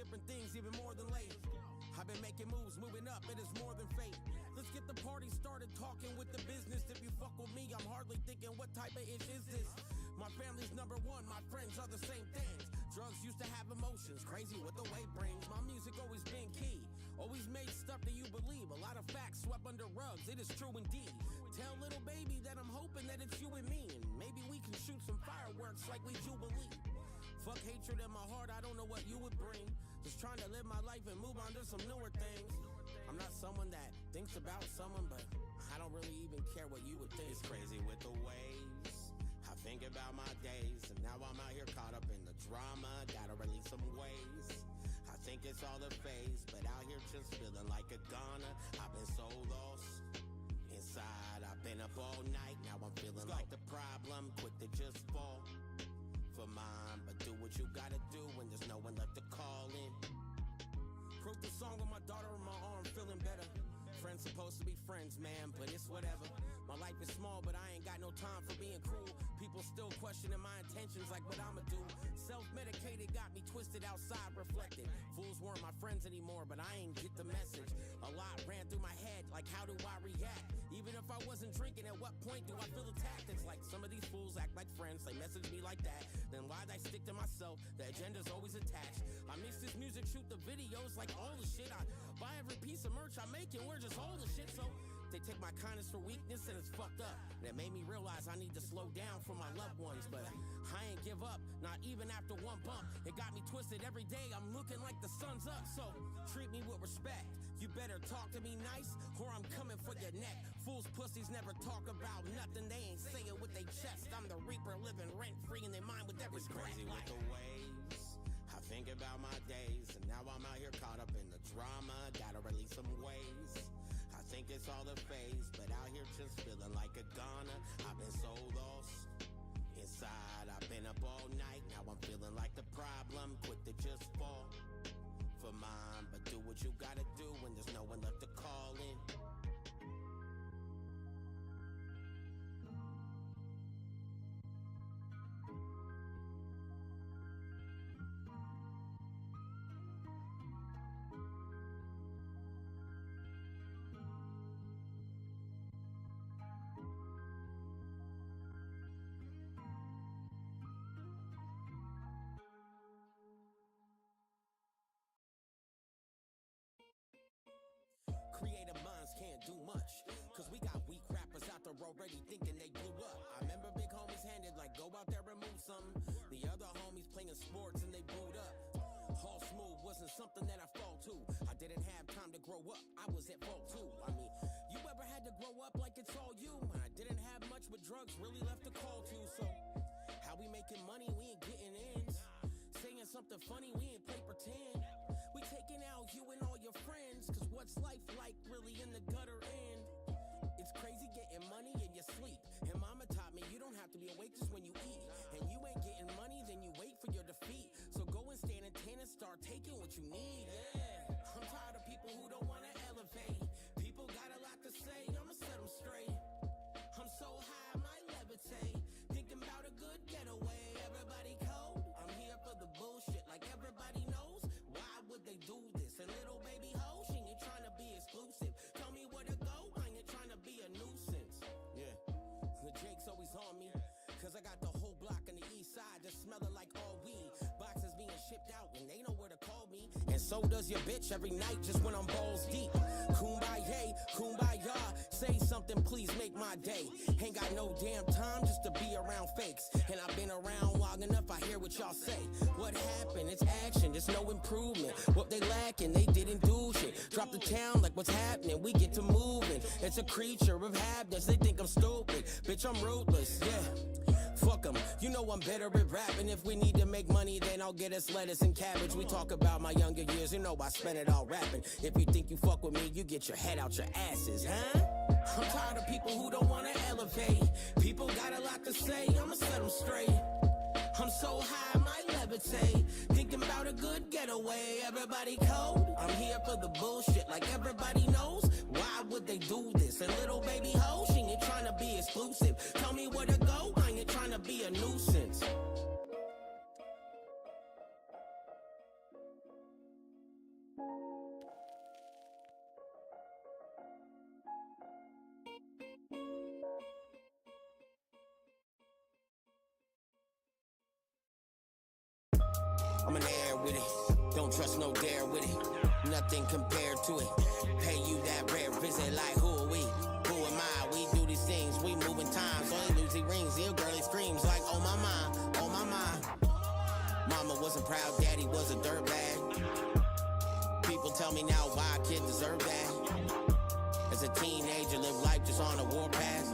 different things, even more than late. I've been making moves, moving up, it is more than fate. Let's get the party started, talking with the business. If you fuck with me, I'm hardly thinking what type of ish is this. My family's number one, my friends are the same things. Drugs used to have emotions, crazy what the weight brings. My music always been key, always made stuff that you believe. A lot of facts swept under rugs, it is true indeed. Tell little baby that I'm hoping that it's you and me, and maybe we can shoot some fireworks like we Jubilee. Fuck hatred in my heart, I don't know what you would bring. Just trying to live my life and move on to some newer things. I'm not someone that thinks about someone, but I don't really even care what you would think. It's crazy with the waves, I think about my days, and now I'm out here caught up in the drama. Gotta release some ways, I think it's all a phase, but out here just feeling like a goner. I've been so lost inside, I've been up all night. Now I'm feeling like the problem, quick to just fall for mine. But do what you gotta do when there's no one left to call in. Wrote the song with my daughter in my arm, feeling better. Friends supposed to be friends, man, but it's whatever. My life is small, but I ain't got no time for being cruel. People still questioning my intentions, like what I'ma do. Self-medicated got me twisted outside, reflecting. Fools weren't my friends anymore, but I ain't get the message. A lot ran through my head, like how do I react? Even if I wasn't drinking, at what point do I feel attacked? It's like some of these fools act like friends, they message me like that. Then why'd I stick to myself? The agenda's always attached. I mix this music, shoot the videos, like all the shit. I buy every piece of merch I make, and we're just all the shit. So they take my kindness for weakness, and it's fucked up. And it made me realize I need to slow down for my loved ones. But I ain't give up, not even after one bump. It got me twisted every day, I'm looking like the sun's up. So treat me with respect, you better talk to me nice, or I'm coming for your neck. Fools pussies never talk about nothing, they ain't saying with their chest. I'm the reaper living rent-free in their mind with every breath. Crazy with the waves, I think about my days, and now I'm out here caught up in the drama. Gotta release some ways, I think it's all a phase, but out here just feeling like a goner. I've been so lost inside, I've been up all night. Now I'm feeling like the problem, quick to just fall for mine. But do what you gotta do when there's no one left to call in. Creative minds can't do much, cause we got weak rappers out there already thinking they blew up. I remember big homies handed like go out there and move something. The other homies playing sports and they booed up. All smooth wasn't something that I fall to. I didn't have time to grow up, I was at fault too. I mean, you ever had to grow up like it's all you? I didn't have much, but drugs really left a call to. So how we making money, we ain't getting ends. Saying something funny, we ain't play pretend. We taking out you and all your friends, cause what's life like really in the gutter end? It's crazy getting money in your sleep. And mama taught me you don't have to be awake just when you eat. And you ain't getting money, then you wait for your defeat. So go and stand in 10 and start taking what you need. Yeah, I'm tired of people who don't wanna elevate. People got a lot to say, I'ma set them straight. I'm so high, I might levitate. Thinking about a good getaway, everybody cold. I'm here for the bullshit like everybody knows. Why would they do this? And little baby ho, she ain't trying to be exclusive. Tell me where to go, I ain't trying to be a nuisance. Yeah, the Jake's always on me, cause I got the whole block on the east side just smelling like all weed. Boxes being shipped out and they know where to call me. And so does your bitch every night just when I'm balls deep. Kumbaya, kumbaya, say something please make my day. Ain't got no damn time just to be around fakes. And I've been around long enough, I hear what y'all say. What happened? It's action, there's no improvement. What they lacking, they didn't do shit. Drop the town like what's happening, we get to moving. It's a creature of habits, they think I'm stupid. Bitch, I'm ruthless, yeah. Fuck 'em, you know I'm better at rapping. If we need to make money, then I'll get us lettuce and cabbage. We talk about my younger years, you know I spent it all rapping. If you think you fuck with me, you get your head out your asses, huh? I'm tired of people who don't wanna elevate. People got a lot to say, I'ma set them straight. I'm so high, I might levitate. Thinking about a good getaway, everybody cold. I'm here for the bullshit like everybody knows. Why would they do this? And little baby ho, she ain't trying to be exclusive. Tell me where to go, I ain't trying to be a nuisance. I'm in the air with it. Don't trust no dare with it. Nothing compared to it. Pay you that rare visit like who are we? Who am I? We do these things. We moving times. Only lose he rings. Ill girlie screams like oh my mind. Oh my mind. Mama wasn't proud. Daddy was a dirtbag. People tell me now why a kid deserve that. As a teenager, live life just on a warpath.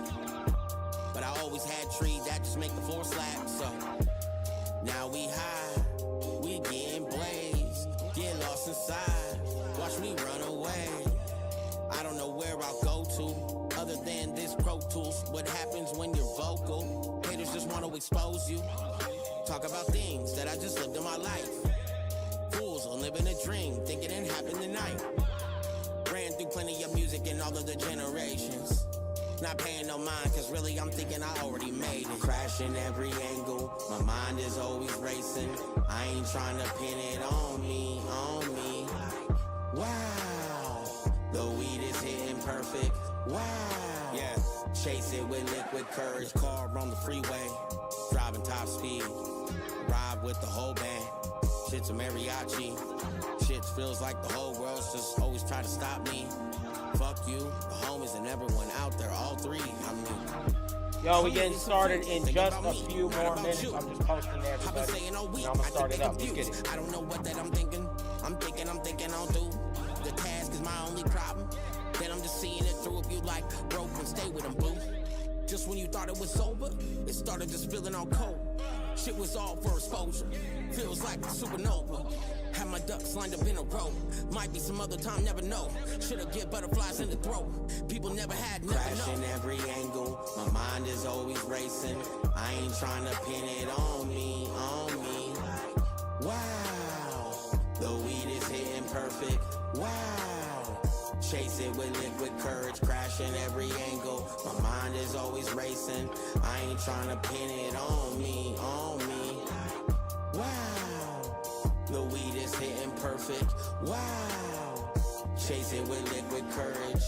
But I always had trees that just make the floor slap. So now we high. We getting blazed, get lost inside, watch me run away. I don't know where I'll go to, other than this Pro Tools. What happens when you're vocal? Haters just want to expose you. Talk about things that I just lived in my life. Fools are living a dream, thinking it happened tonight. Ran through plenty of music in all of the generations. Not paying no mind, cause really I'm thinking I already made it. Crashing every angle, my mind is always racing. I ain't trying to pin it on me, on me. Wow, the weed is hitting perfect. Wow, yeah. Chase it with liquid courage. Car on the freeway, driving top speed. Ride with the whole band. Shit's a mariachi. Shit feels like the whole world's just always try to stop me. Fuck you, the homies and everyone out there, all three. I mean, yo, we getting started in just a few more minutes. I'm just posting there, everybody. Now I'm gonna start it up. Let's get it. I don't know what that I'm thinking. I'm thinking I'll do. The task is my only problem. Then I'm just seeing it through. If you like broke, then stay with them, boo. Just when you thought it was over, it started just feeling all cold. Shit was all for exposure. Feels like a supernova. Had my ducks lined up in a row. Might be some other time, never know. Should've get butterflies in the throat. People never had, never crashing know. Every angle, my mind is always racing. I ain't trying to pin it on me, on me. Wow, the weed is hitting perfect. Wow, chase it with liquid courage. Crashing every angle, my mind is always racing. I ain't trying to pin it on me, on me. Wow, the weed is hitting perfect. Wow, chase it with liquid courage.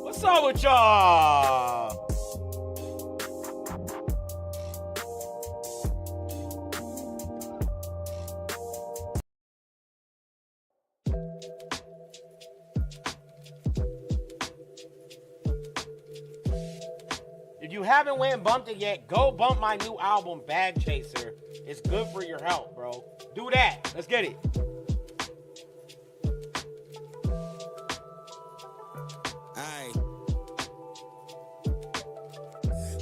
What's up with y'all? If you haven't went and bumped it yet, go bump my new album, Bag Chaser. It's good for your health, bro. Do that. Let's get it.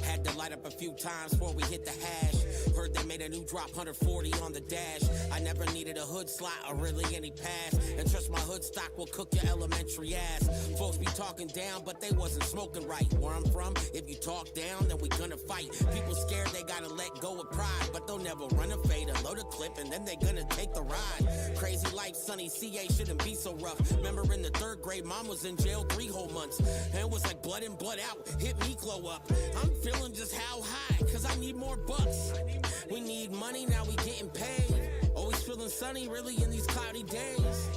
Had to light up a few times before we hit the hash. Heard they made a new drop, 140 on the dash. I never needed a hood slot or really any pass. And trust my hood stock will cook your elementary ass. Folks be talking down, but they wasn't smoking right. Where I'm from, if you talk down, then we gonna fight. People scared they gotta let go of pride, but they'll never run a fade and load a clip, and then they gonna take the ride. Crazy life, Sonny, CA shouldn't be so rough. Remember in the 3rd grade, mom was in jail 3 whole months. And it was like blood in, blood out, hit me glow up. I'm feeling just how high, cause I need more bucks. We need money, now we getting paid. Always feeling sunny, really in these cloudy days.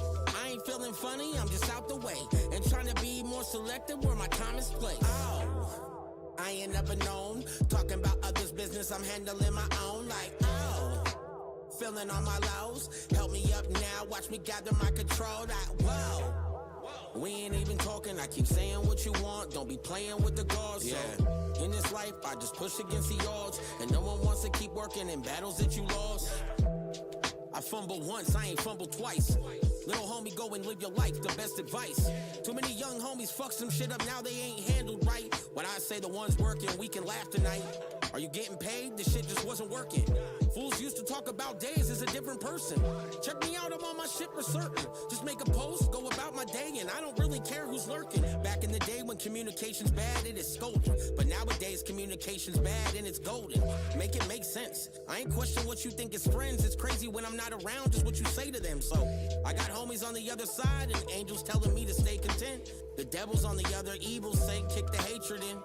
I ain't feeling funny, I'm just out the way. And trying to be more selective where my time is placed. Oh, I ain't never known. Talking about others' business, I'm handling my own. Like, oh, feeling on my lows. Help me up now, watch me gather my control. Like, whoa. We ain't even talking, I keep saying what you want. Don't be playing with the guards. Yeah. So, in this life, I just push against the odds. And no one wants to keep working in battles that you lost. I fumbled once, I ain't fumbled twice. Little homie, go and live your life, the best advice. Too many young homies fuck some shit up, now they ain't handled right. When I say the one's working, we can laugh tonight. Are you getting paid? This shit just wasn't working. Fools used to talk about days as a different person. Check me out, I'm on my shit for certain. Just make a post, go about my day, and I don't really care who's lurking. Back in the day when communication's bad, it is scolding. But nowadays communication's bad and it's golden. Make it make sense. I ain't question what you think is friends. It's crazy when I'm not around, just what you say to them. So I got homies on the other side and angels telling me to stay content. The devil's on the other, evils say kick the hatred in.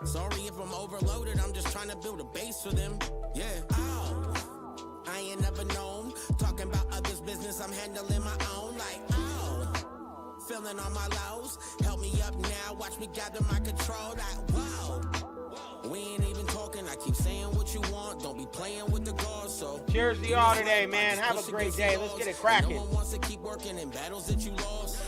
Sorry if I'm overloaded, I'm just trying to build a base for them. Yeah. Oh, I ain't never known. Talking about others' business, I'm handling my own. Like, oh, feeling on my lows. Help me up now, watch me gather my control. Like, whoa, we ain't even talking. I keep saying what you want. Don't be playing with the guards. So cheers to y'all today, man. Have a great day. Let's get it cracking. No one wants to keep working in battles that you lost.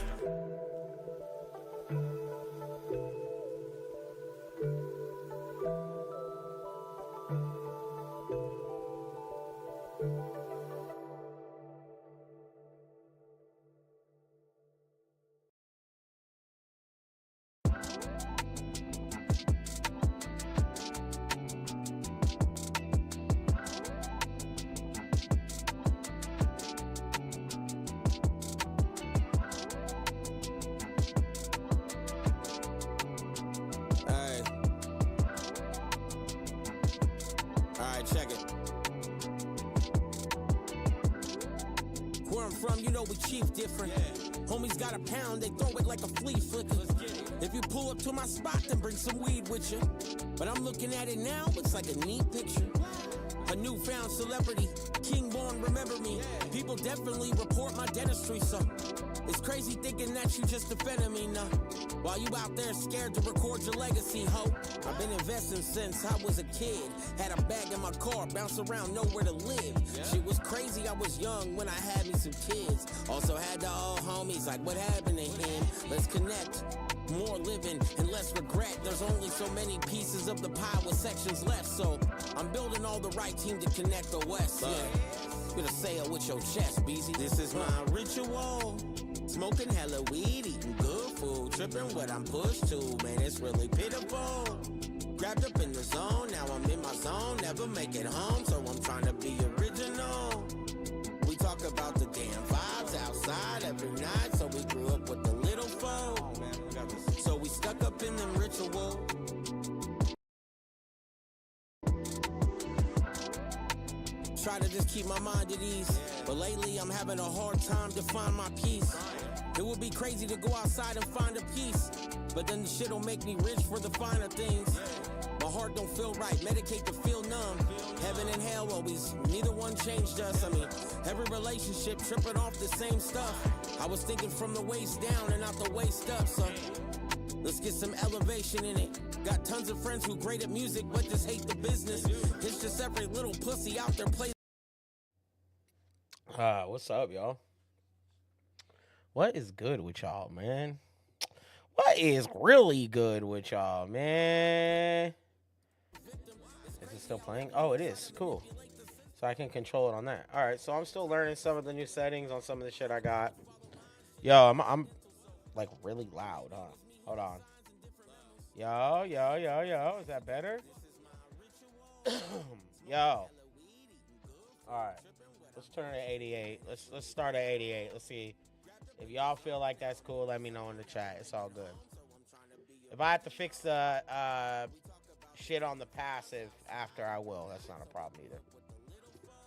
Check it. Where I'm from, you know we chief different. Homies got a pound, they throw it like a flea flicker. If you pull up to my spot, then bring some weed with you. But I'm looking at it now, it's like a neat picture. A newfound celebrity, king born, remember me. People definitely report my dentistry, so it's crazy thinking that you just defending me now. While you out there scared to record your legacy, ho. I've been investing since I was a kid. Had a bag in my car, bounce around, nowhere to live. Shit was crazy, I was young when I had me some kids. Also had the old homies, like what happened to him? Let's connect. More living and less regret. There's only so many pieces of the pie with sections left. So I'm building all the right team to connect the West. Yeah, gonna say it with your chest, BZ. This is my ritual. Smoking hella weed, eating good food, tripping what I'm pushed to, man, it's really pitiful. Grabbed up in the zone, now I'm in my zone, never make it home, so I'm trying to be original. We talk about the damn vibes outside every night, so we grew up with the little folk. So we stuck up in them rituals. Try to just keep my mind at ease, but lately I'm having a hard time to find my peace. It would be crazy to go outside and find a peace, but then the shit'll make me rich for the finer things. My heart don't feel right, medicate to feel numb. Heaven and hell always, neither one changed us. I mean, every relationship tripping off the same stuff. I was thinking from the waist down and not the waist up, so let's get some elevation in it. Got tons of friends who great at music, but just hate the business. It's just every little pussy out there play. What's up, y'all? What is good with y'all, man? What is really good with y'all, man? Is it still playing? Oh, it is. Cool. So I can control it on that. All right, so I'm still learning some of the new settings on some of the shit I got. Yo, I'm like really loud, huh? Hold on. Yo. Is that better? Yo. All right. Let's turn it to 88. Let's start at 88. Let's see. If y'all feel like that's cool, let me know in the chat. It's all good. If I have to fix the shit on the passive after, I will. That's not a problem either.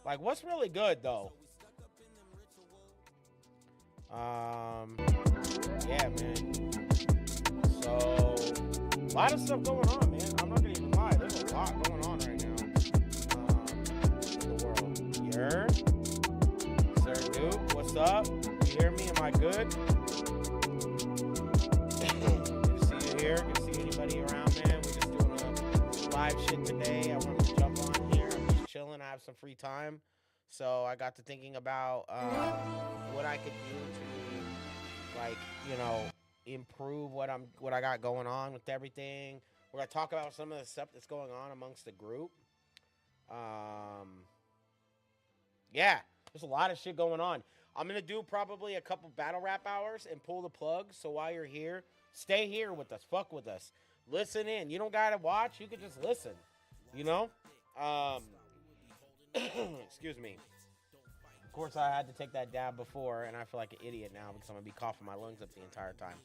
Like, what's really good, though? Yeah, man. So, a lot of stuff going on, man. I'm not gonna even lie. There's a lot going on right now in the world. You're Sir Duke, what's up? You hear me? Am I good? Good to see you here. Good to see anybody around, man. We're just doing a live shit today. I wanted to jump on here. I'm just chilling. I have some free time. So I got to thinking about what I could do to, like, you know, improve what I got going on with everything. We're gonna talk about some of the stuff that's going on amongst the group. Yeah, there's a lot of shit going on. I'm gonna do probably a couple battle rap hours and pull the plug. So while you're here, stay here with us. Fuck with us. Listen in. You don't gotta watch. You can just listen. You know. Excuse me. Of course, I had to take that dab before, and I feel like an idiot now because I'm gonna be coughing my lungs up the entire time.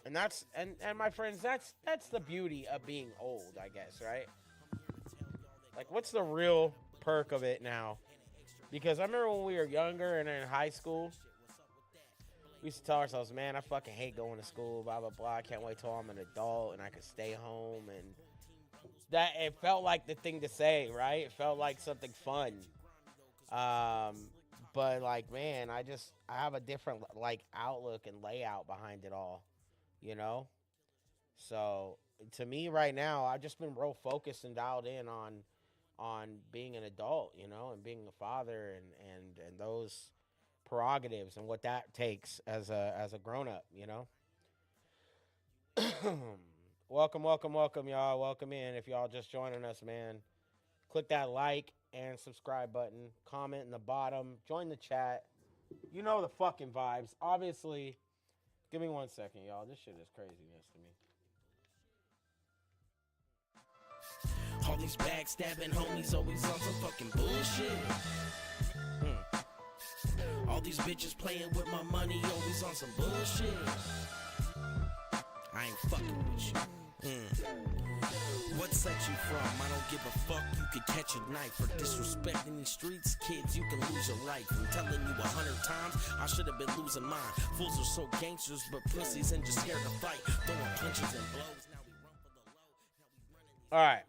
And and my friends, that's the beauty of being old, I guess, right? Like, what's the real perk of it now? Because I remember when we were younger and in high school, we used to tell ourselves, man, I fucking hate going to school, blah, blah, blah. I can't wait till I'm an adult and I can stay home. And that, it felt like the thing to say, right? It felt like something fun. But like, man, I have a different, like, outlook and layout behind it all, you know? So to me right now, I've just been real focused and dialed in on being an adult, you know, and being a father and those prerogatives and what that takes as a grown up, you know. Welcome, welcome, welcome, y'all. Welcome in. If y'all just joining us, man, click that like and subscribe button. Comment in the bottom. Join the chat. You know the fucking vibes. Obviously, give me 1 second, y'all. This shit is craziness to me. All these backstabbing homies always on some fucking bullshit. All these bitches playing with my money always on some bullshit. I ain't fucking with you. What set you from? I don't give a fuck. You could catch a knife for disrespecting these streets. Kids, you can lose your life. I'm telling you 100 times, I should have been losing mine. Fools are so gangsters, but pussies and just scared to fight. Throwing punches and blows. Now we run for the low. Now we running these all right.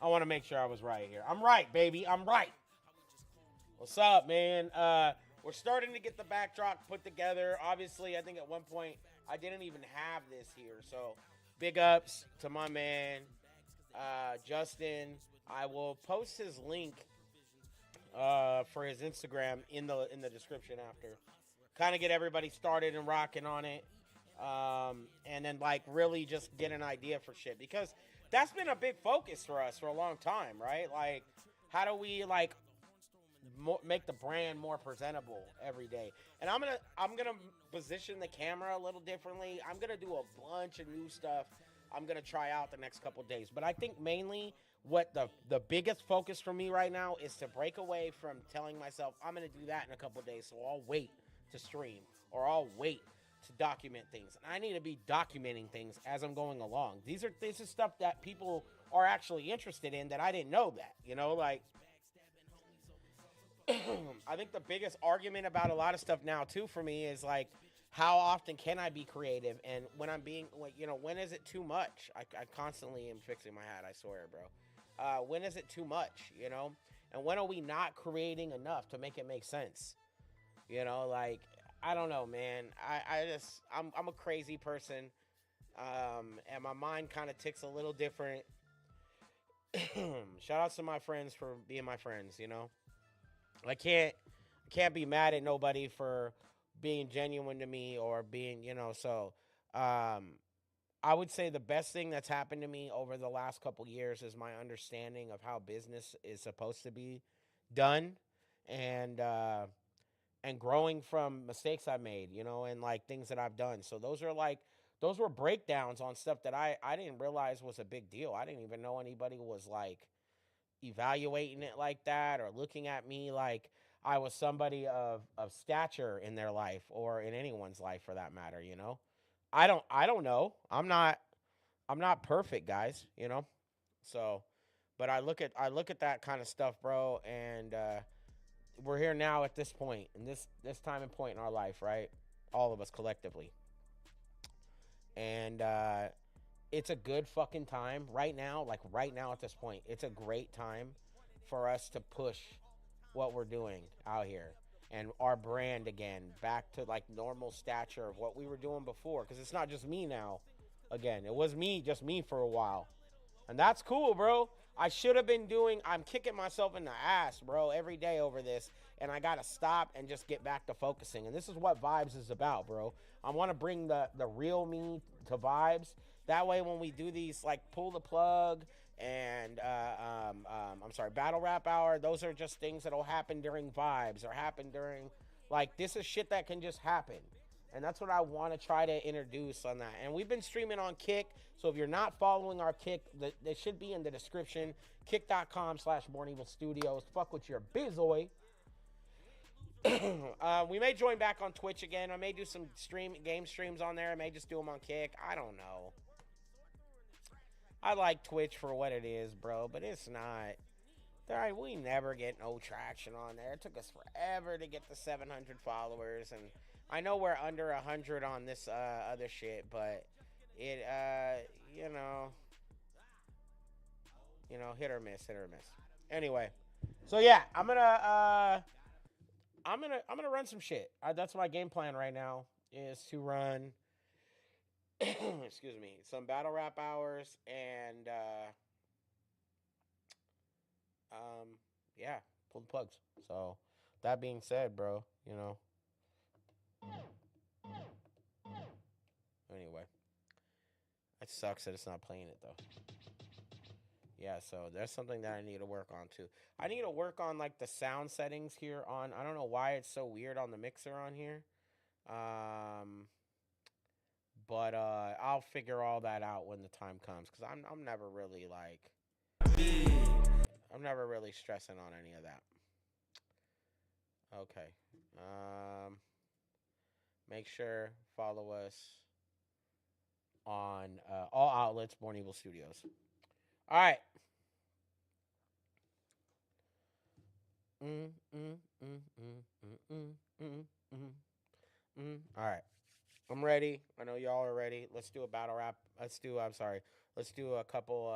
I want to make sure I was right here. I'm right, baby. I'm right. What's up, man? We're starting to get the backdrop put together. Obviously, I think at one point I didn't even have this here. So, big ups to my man, Justin. I will post his link for his Instagram in the description after. Kind of get everybody started and rocking on it. And then, like, really just get an idea for shit. Because that's been a big focus for us for a long time, right? Like, how do we, like, make the brand more presentable every day? And I'm gonna position the camera a little differently. I'm gonna do a bunch of new stuff I'm gonna try out the next couple days. But I think mainly what the biggest focus for me right now is to break away from telling myself I'm gonna do that in a couple days, so I'll wait to stream or I'll wait to document things. And I need to be documenting things as I'm going along. This is stuff that people are actually interested in that I didn't know that, you know, like I think the biggest argument about a lot of stuff now too for me is like, how often can I be creative? And when I'm being, like, you know, when is it too much? I constantly am fixing my hat, I swear, bro. When is it too much, you know? And when are we not creating enough to make it make sense? You know, like, I don't know, man. I'm a crazy person. And my mind kind of ticks a little different. Shout out to my friends for being my friends, you know? I can't be mad at nobody for being genuine to me or being, you know, so I would say the best thing that's happened to me over the last couple years is my understanding of how business is supposed to be done, and growing from mistakes I made, you know, and like things that I've done. So those were breakdowns on stuff that I didn't realize was a big deal. I didn't even know anybody was like evaluating it like that or looking at me like I was somebody of stature in their life or in anyone's life for that matter, you know. I don't know. I'm not perfect, guys, you know. So, but I look at that kind of stuff, bro, and we're here now at this point, in this time and point in our life, right? All of us collectively. And it's a good fucking time right now, like right now at this point. It's a great time for us to push what we're doing out here and our brand again back to like normal stature of what we were doing before, because it's not just me now. Again, it was just me for a while, and that's cool, bro. I should have been I'm kicking myself in the ass, bro, every day over this, and I gotta stop and just get back to focusing. And this is what Vibes is about, bro. I want to bring the real me to Vibes. That way, when we do these, like, pull the plug and battle rap hour, those are just things that'll happen during Vibes or happen during, like, this is shit that can just happen. And that's what I want to try to introduce on that. And we've been streaming on Kick. So if you're not following our Kick, they should be in the description. Kick.com/Born Evil Studios. Fuck with your bizoy. We may join back on Twitch again. I may do some game streams on there. I may just do them on Kick. I don't know. I like Twitch for what it is, bro, but it's not. We never get no traction on there. It took us forever to get the 700 followers, and I know we're under 100 on this other shit, but it, hit or miss. Anyway, so yeah, I'm gonna run some shit. That's my game plan right now, is to run, excuse me, some battle rap hours and yeah, pull the plugs. So that being said, bro, anyway, it sucks that it's not playing it though. Yeah, so there's something that I need to work on too. I need to work on like the sound settings here on. I don't know why it's so weird on the mixer on here. But I'll figure all that out when the time comes, because I'm never really like I'm never really stressing on any of that. Okay. Make sure follow us on all outlets, Born Evil Studios. All right. All right. I'm ready. I know y'all are ready. Let's do a battle rap. Let's do a couple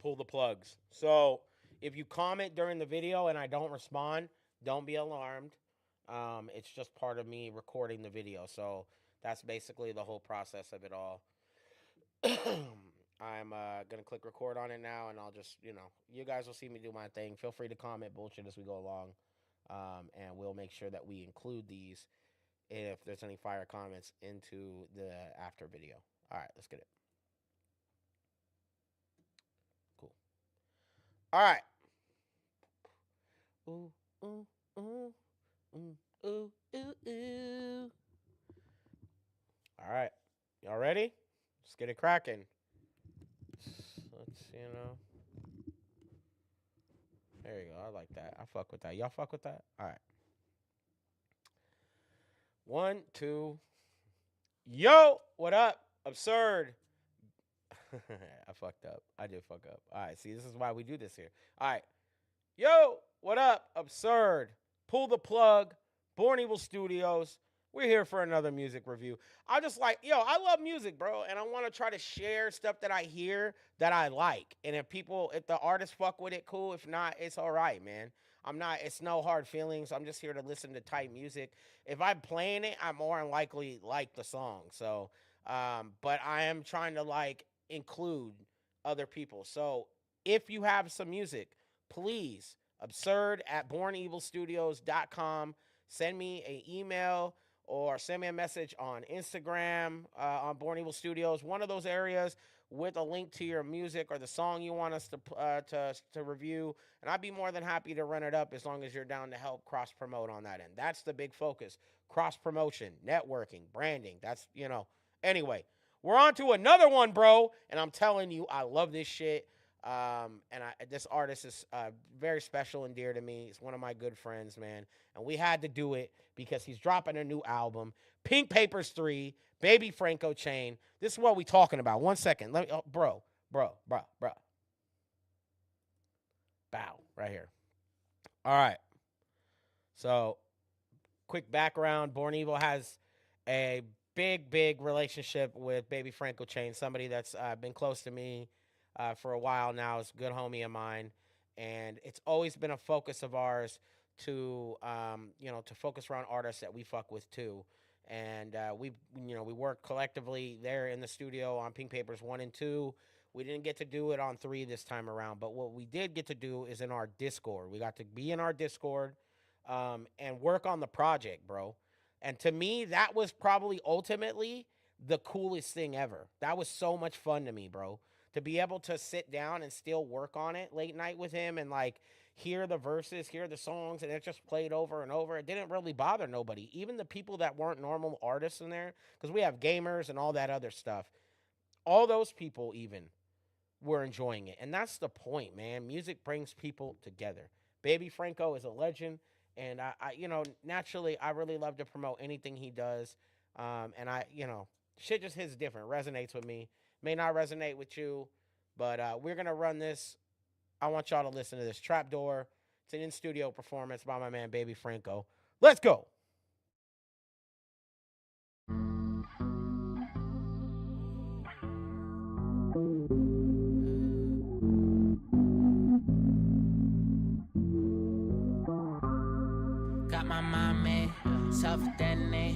pull the plugs. So, if you comment during the video and I don't respond, don't be alarmed. It's just part of me recording the video. So, that's basically the whole process of it all. I'm going to click record on it now, and I'll just, you guys will see me do my thing. Feel free to comment bullshit as we go along, and we'll make sure that we include these, if there's any fire comments, into the after video. All right, let's get it. Cool. All right. Ooh, ooh, ooh, ooh, ooh, ooh, ooh. All right. Y'all ready? Let's get it cracking. Let's, There you go. I like that. I fuck with that. Y'all fuck with that? All right. 1, 2. Yo, what up? Absurd. I fucked up. I did fuck up. All right, see, this is why we do this here. All right. Yo, what up? Absurd. Pull the plug. Born Evil Studios. We're here for another music review. I love music, bro, and I want to try to share stuff that I hear that I like. And if the artists fuck with it, cool. If not, it's all right, man. It's no hard feelings. I'm just here to listen to tight music. If I'm playing it, I'm more than likely like the song. So, but I am trying to include other people. So if you have some music, please, absurd@bornevilstudios.com. Send me an email or send me a message on Instagram, on Born Evil Studios, one of those areas, with a link to your music or the song you want us to review. And I'd be more than happy to run it up, as long as you're down to help cross-promote on that end. That's the big focus. Cross-promotion, networking, branding. That's, Anyway, we're on to another one, bro. And I'm telling you, I love this shit. This artist is very special and dear to me. He's one of my good friends, man. And we had to do it because he's dropping a new album, Pink Papers 3, Baby Franco Chain. This is what we talking about. 1 second. Bro. Bow, right here. All right. So, quick background. Born Evil has a big relationship with Baby Franco Chain, somebody that's been close to me for a while now. Is a good homie of mine, and it's always been a focus of ours to focus around artists that we fuck with too. And we work collectively there in the studio on Pink Papers 1 and 2. We didn't get to do it on 3 this time around, but what we did get to do is in our Discord. We got to be in our Discord and work on the project, bro. And to me, that was probably ultimately the coolest thing ever. That was so much fun to me, bro. to be able to sit down and still work on it late night with him and like hear the verses, hear the songs, and it just played over and over. It didn't really bother nobody, even the people that weren't normal artists in there, because we have gamers and all that other stuff. All those people even were enjoying it, and that's the point, man. Music brings people together. Baby Franco is a legend, and naturally, I really love to promote anything he does. And shit just hits different, resonates with me. May not resonate with you, but we're gonna run this. I want y'all to listen to this Trapdoor. It's an in studio performance by my man Baby Franco. Let's go. Got my mind made, self-detonate.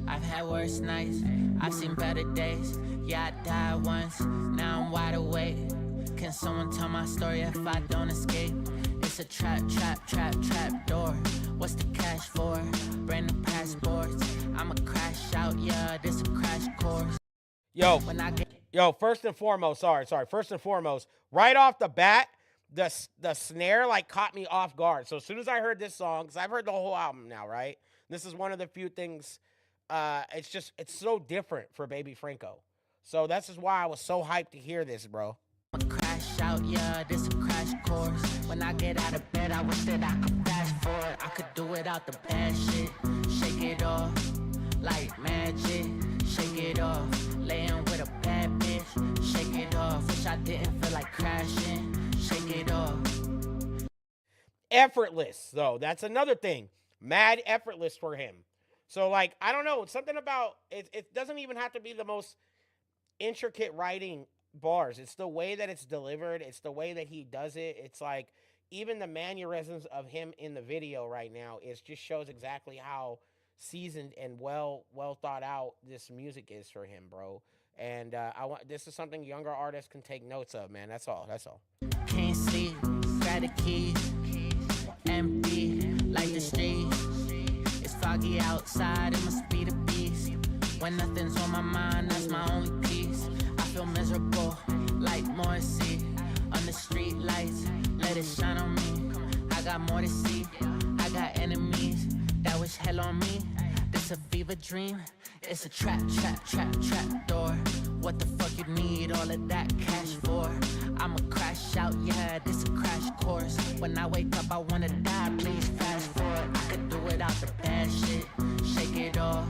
I've had worse nights, I've seen better days. Yeah, I died once, now I'm wide awake. Can someone tell my story if I don't escape? It's a trap door. What's the cash for? Brand new passports. I'ma crash out, yeah, this a crash course. Yo, first and foremost, sorry. First and foremost, right off the bat, the snare like caught me off guard. So as soon as I heard this song, because I've heard the whole album now, right? This is one of the few things. It's so different for Baby Franco. So that's just why I was so hyped to hear this, bro. I'ma crash out, yeah, this a crash course. When I get out of bed, I wish that I could fast forward. I could do without the bad shit. Shake it off like magic. Shake it off, laying with a bad bitch. Shake it off, wish I didn't feel like crashing. Shake it off. Effortless, though. That's another thing. Mad effortless for him. So, like, I don't know. Something about it. It doesn't even have to be the most intricate writing bars. It's the way that it's delivered. It's the way that he does it. It's like even the mannerisms of him in the video right now. It just shows exactly how seasoned and well thought out this music is for him, bro. And this is something younger artists can take notes of, man. That's all. Can't sleep, grab the keys, empty like the streets. It's foggy outside, it must be the beast. When nothing's on my mind, that's my only peace. I feel miserable, like Morrissey. On the street lights, let it shine on me. I got more to see, I got enemies that wish hell on me. This a fever dream, it's a trap door. What the fuck you need all of that cash for? I'ma crash out, yeah, this a crash course. When I wake up, I wanna die, please fast forward. I could do without the bad shit. Shake it off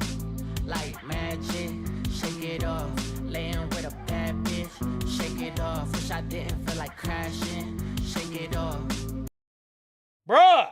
like magic. Shake it off, laying with a bad bitch. Shake it off, wish I didn't feel like crashing. Shake it off. Bruh!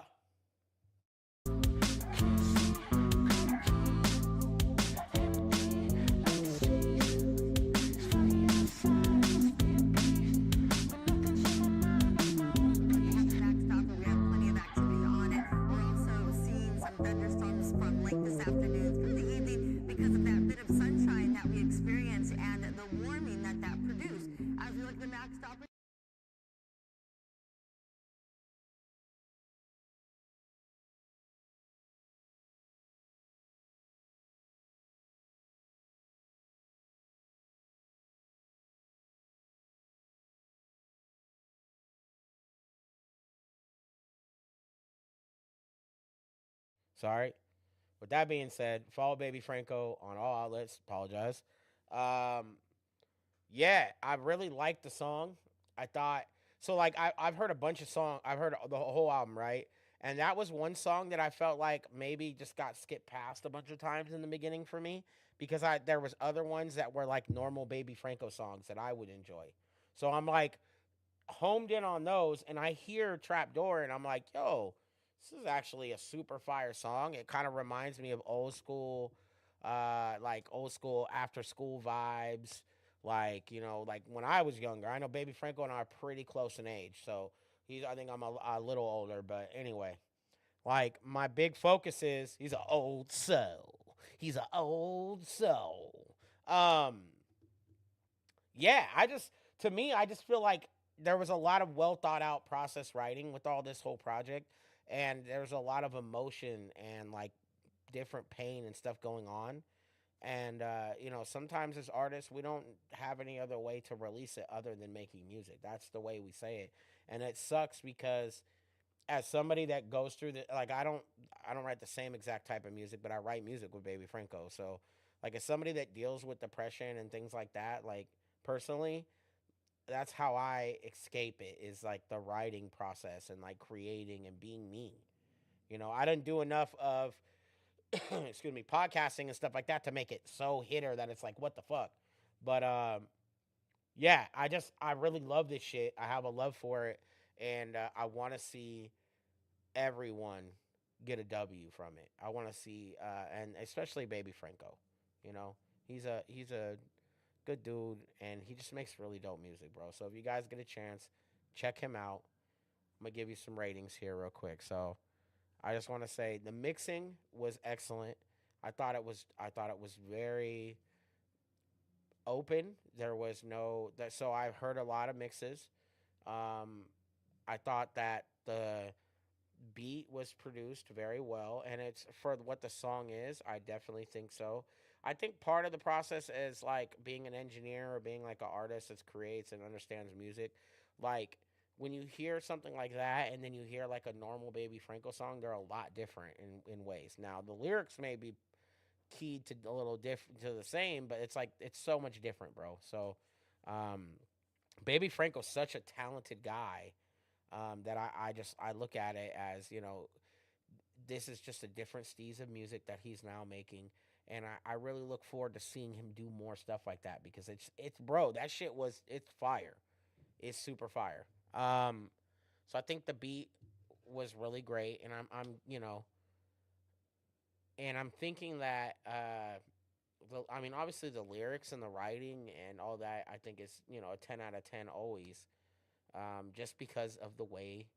Sorry. With that being said, follow Baby Franco on all outlets. Apologize. Um, yeah, I really liked the song. I thought so. Like I've heard a bunch of songs. I've heard the whole album, right? And that was one song that I felt like maybe just got skipped past a bunch of times in the beginning for me because there was other ones that were like normal Baby Franco songs that I would enjoy. So I'm like homed in on those, and I hear Trapdoor, and I'm like, yo, this is actually a super fire song. It kind of reminds me of old school after school vibes. Like, like when I was younger. I know Baby Franco and I are pretty close in age, so I think I'm a little older, but anyway. Like, my big focus is he's an old soul. He's an old soul. Yeah, to me, I just feel like there was a lot of well thought out process writing with all this whole project, and there's a lot of emotion and like different pain and stuff going on. And sometimes as artists, we don't have any other way to release it other than making music. That's the way we say it, and it sucks because as somebody that goes through the like I don't write the same exact type of music, but I write music with Baby Franco. So like as somebody that deals with depression and things like that, like personally, that's how I escape it is like the writing process and like creating and being me. I didn't do enough of excuse me, podcasting and stuff like that to make it so hitter that it's like what the fuck. But yeah, I really love this shit. I have a love for it, and I want to see everyone get a W from it. I want to see, and especially Baby Franco. You know, he's a good dude, and he just makes really dope music, bro. So if you guys get a chance, check him out. I'm gonna give you some ratings here real quick. So I just want to say the mixing was excellent. I thought it was very open. There was no that. So I've heard a lot of mixes. Um, I thought that the beat was produced very well, and it's for what the song is. I definitely think so. I think part of the process is like being an engineer or being like an artist that creates and understands music. Like when you hear something like that, and then you hear like a normal Baby Franco song, they're a lot different in ways. Now the lyrics may be keyed to a little different to the same, but it's like it's so much different, bro. So, um, Baby Franco's such a talented guy that I look at it as this is just a different steez of music that he's now making, and I really look forward to seeing him do more stuff like that because it's bro that shit it's fire, it's super fire. So I think the beat was really great, and I'm thinking that I mean obviously the lyrics and the writing and all that I think is a 10 out of 10 always, just because of the way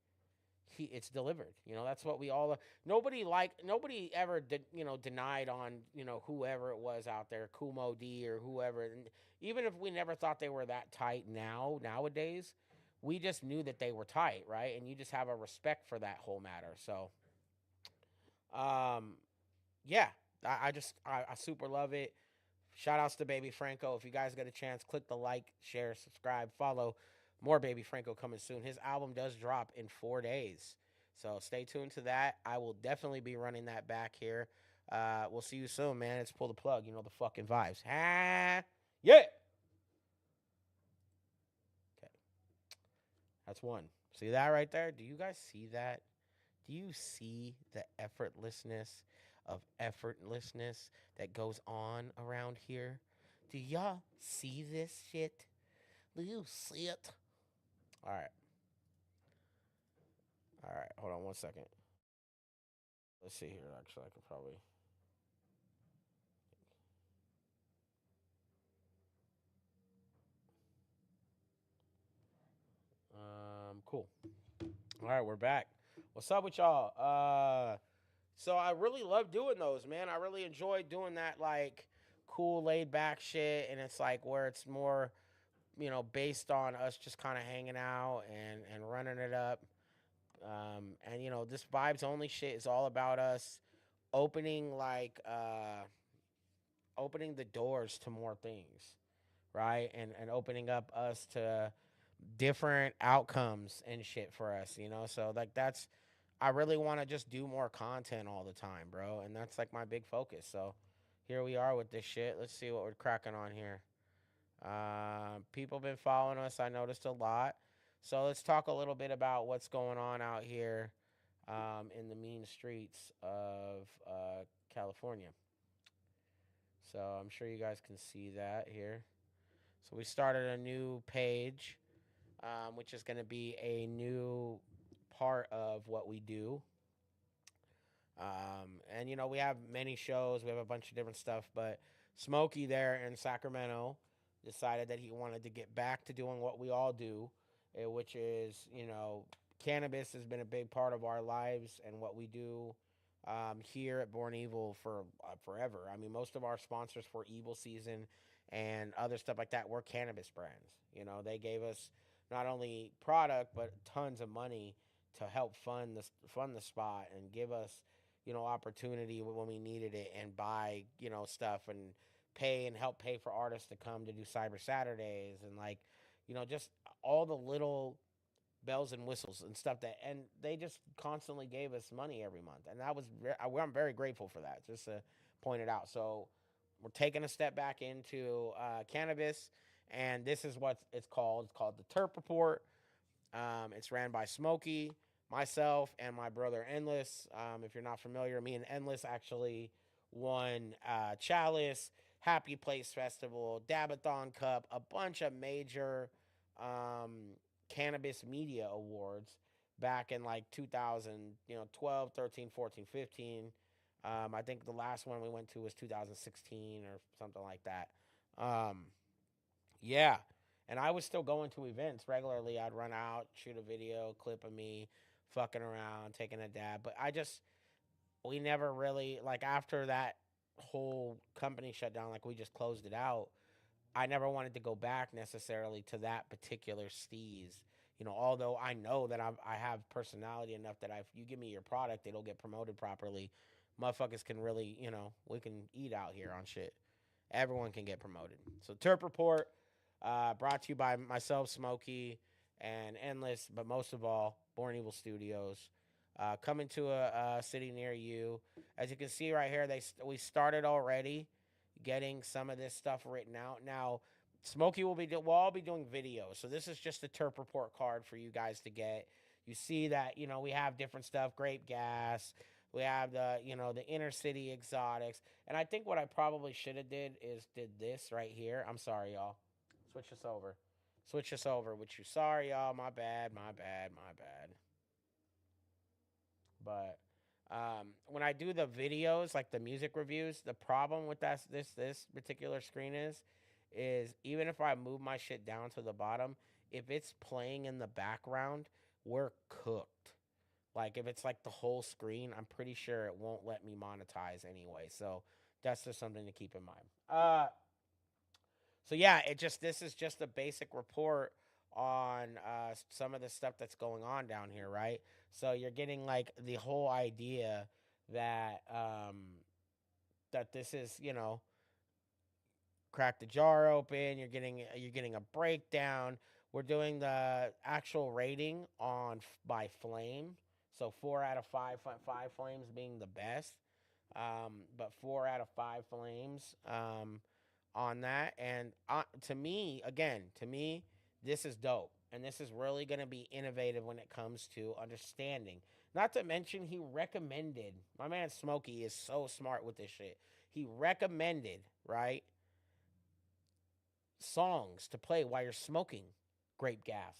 it's delivered. That's what we all nobody ever denied on whoever it was out there, Kumo D or whoever, and even if we never thought they were that tight nowadays, we just knew that they were tight, right? And you just have a respect for that whole matter. So um yeah, I super love it. Shout outs to Baby Franco. If you guys get a chance, click the like, share, subscribe, follow. More Baby Franco coming soon. His album does drop in 4 days. So stay tuned to that. I will definitely be running that back here. We'll see you soon, man. Let's pull the plug. You know the fucking vibes. Ah, yeah. Okay. That's one. See that right there? Do you guys see that? Do you see the effortlessness that goes on around here? Do y'all see this shit? Do you see it? All right. All right. Hold on one second. Let's see here. Actually, I could probably. Cool. All right, we're back. What's up with y'all? So I really love doing those, man. I really enjoy doing that, like cool, laid back shit, and it's like where it's more, based on us just kind of hanging out and running it up. And this vibes only shit is all about us opening opening the doors to more things, right? And opening up us to different outcomes and shit for us, So like that's I really want to just do more content all the time, bro, and that's like my big focus. So here we are with this shit. Let's see what we're cracking on here. People been following us. I noticed a lot. So let's talk a little bit about what's going on out here in the mean streets of California. So I'm sure you guys can see that here. So we started a new page, which is going to be a new part of what we do. And we have many shows. We have a bunch of different stuff. But Smokey there in Sacramento decided that he wanted to get back to doing what we all do, which is cannabis has been a big part of our lives and what we do here at Born Evil for forever. I mean, most of our sponsors for Evil Season and other stuff like that were cannabis brands. They gave us not only product but tons of money to help fund the spot and give us opportunity when we needed it and buy stuff and pay and help pay for artists to come to do Cyber Saturdays and like, just all the little bells and whistles and stuff and they just constantly gave us money every month, and I'm very grateful for that. Just to point it out. So we're taking a step back into cannabis, and this is what it's called. It's called the Terp Report. It's ran by Smokey, myself, and my brother Endless. If you're not familiar, me and Endless actually won Chalice, Happy Place Festival, Dabathon Cup, a bunch of major cannabis media awards back in like 2012, 13, 14, 15. I think the last one we went to was 2016 or something like that. Yeah. And I was still going to events regularly. I'd run out, shoot a video, clip of me fucking around, taking a dab. But we never really, like, after that whole company shut down, like, we just closed it out. I never wanted to go back necessarily to that particular steez. Although I know that I have personality enough that if you give me your product, it'll get promoted properly. Motherfuckers can really, we can eat out here on shit. Everyone can get promoted. So Terp Report, brought to you by myself, Smokey, and Endless, but most of all, Born Evil Studios. Coming to a city near you. As you can see right here, we started already getting some of this stuff written out. Now, Smokey we'll all be doing videos. So this is just a Terp Report card for you guys to get. You see that, we have different stuff, grape gas. We have the inner city exotics. And I think what I probably should have did this right here. I'm sorry, y'all. Switch this over with you. Sorry, y'all. My bad. But when I do the videos, like the music reviews, the problem with this particular screen is even if I move my shit down to the bottom, if it's playing in the background, we're cooked. Like, if it's like the whole screen, I'm pretty sure it won't let me monetize anyway. So that's just something to keep in mind. So yeah, this is just a basic report on some of the stuff that's going on down here, right? So you're getting like the whole idea that that this is, crack the jar open. You're getting a breakdown. We're doing the actual rating by flame. So 4 out of 5 flames being the best. But 4 out of 5 flames on that. And to me, this is dope. And this is really going to be innovative when it comes to understanding. Not to mention, he recommended, my man Smokey is so smart with this shit. He recommended, right, songs to play while you're smoking grape gas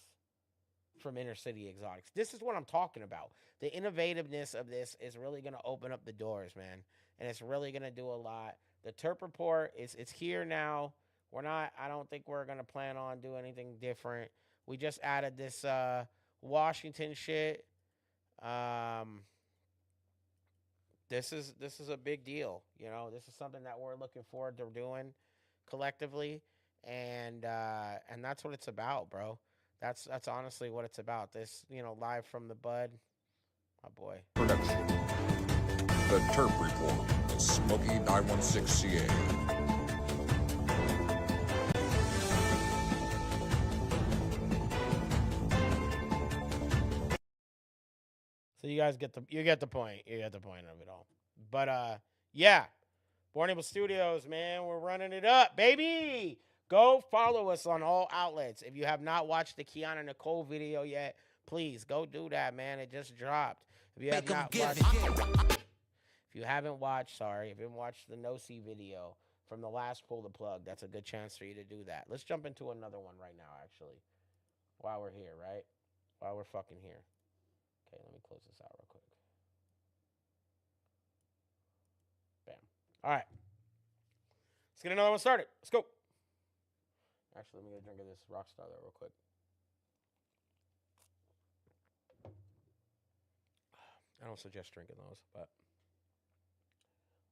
from Inner City Exotics. This is what I'm talking about. The innovativeness of this is really going to open up the doors, man. And it's really going to do a lot. The Terp Report, it's here now. I don't think we're going to plan on doing anything different. We just added this Washington shit. This is a big deal. This is something that we're looking forward to doing collectively. And that's what it's about, bro. That's honestly what it's about. This, live from the bud. My boy. Production. The Terp Report. The Smokey 916CA. So you guys get the point. You get the point of it all. But yeah. Born Evil Studios, man. We're running it up, baby. Go follow us on all outlets. If you have not watched the Kiana Nicole video yet, please go do that, man. It just dropped. If you haven't watched the No See video from the last Pull the Plug, that's a good chance for you to do that. Let's jump into another one right now, actually. While we're here, right? While we're fucking here. Okay, let me close this out real quick. Bam. All right. Let's get another one started. Let's go. Actually, let me get a drink of this Rockstar there real quick. I don't suggest drinking those, but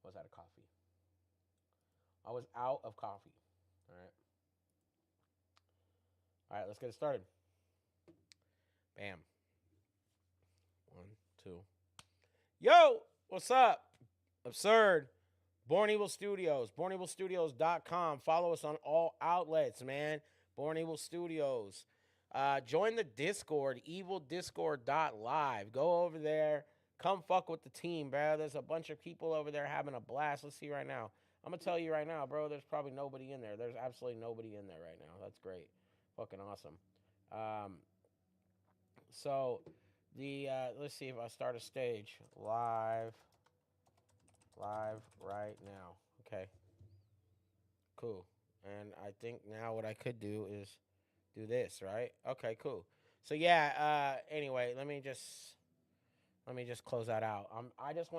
I was out of coffee. I was out of coffee. All right. All right, let's get it started. Bam. 1, 2. Yo, what's up? Absurd. Born Evil Studios, bornevilstudios.com. Follow us on all outlets, man. Born Evil Studios. Join the Discord, evildiscord.live. Go over there. Come fuck with the team, bro. There's a bunch of people over there having a blast. Let's see right now. I'm going to tell you right now, bro, there's probably nobody in there. There's absolutely nobody in there right now. That's great. Fucking awesome. So, let's see if I start a stage. Live right now. Okay. Cool. And I think now what I could do is do this, right? Okay, cool. So yeah, anyway, let me just close that out. I just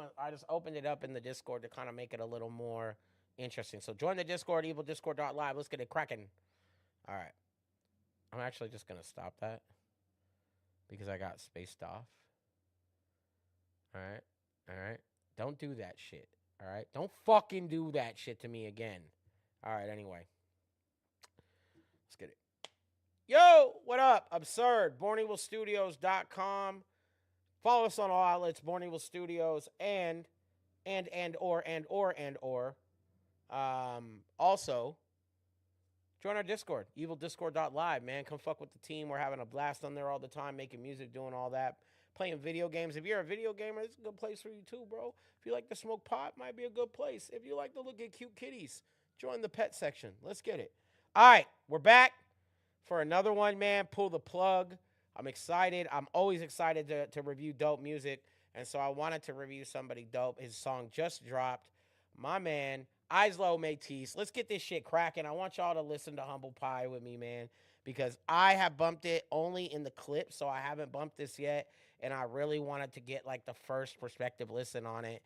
opened it up in the Discord to kind of make it a little more interesting. So join the Discord, evildiscord.live. Let's get it cracking. All right. I'm actually just going to stop that because I got spaced off. All right. Don't do that shit. All right. Don't fucking do that shit to me again. All right. Anyway. Let's get it. Yo, what up? Absurd. BornEvilStudios.com. Follow us on all outlets. Born Evil Studios or. Also, join our Discord. EvilDiscord.live, man. Come fuck with the team. We're having a blast on there all the time, making music, doing all that. Playing video games. If you're a video gamer, it's a good place for you too, bro. If you like to smoke pot, might be a good place. If you like to look at cute kitties, join the pet section. Let's get it. All right, we're back for another one, man. Pull the plug. I'm excited. I'm always excited to review dope music, and so I wanted to review somebody dope. His song just dropped. My man, Islo Métis. Let's get this shit cracking. I want y'all to listen to Humble Pie with me, man, because I have bumped it only in the clip, so I haven't bumped this yet. And I really wanted to get like the first perspective listen on it,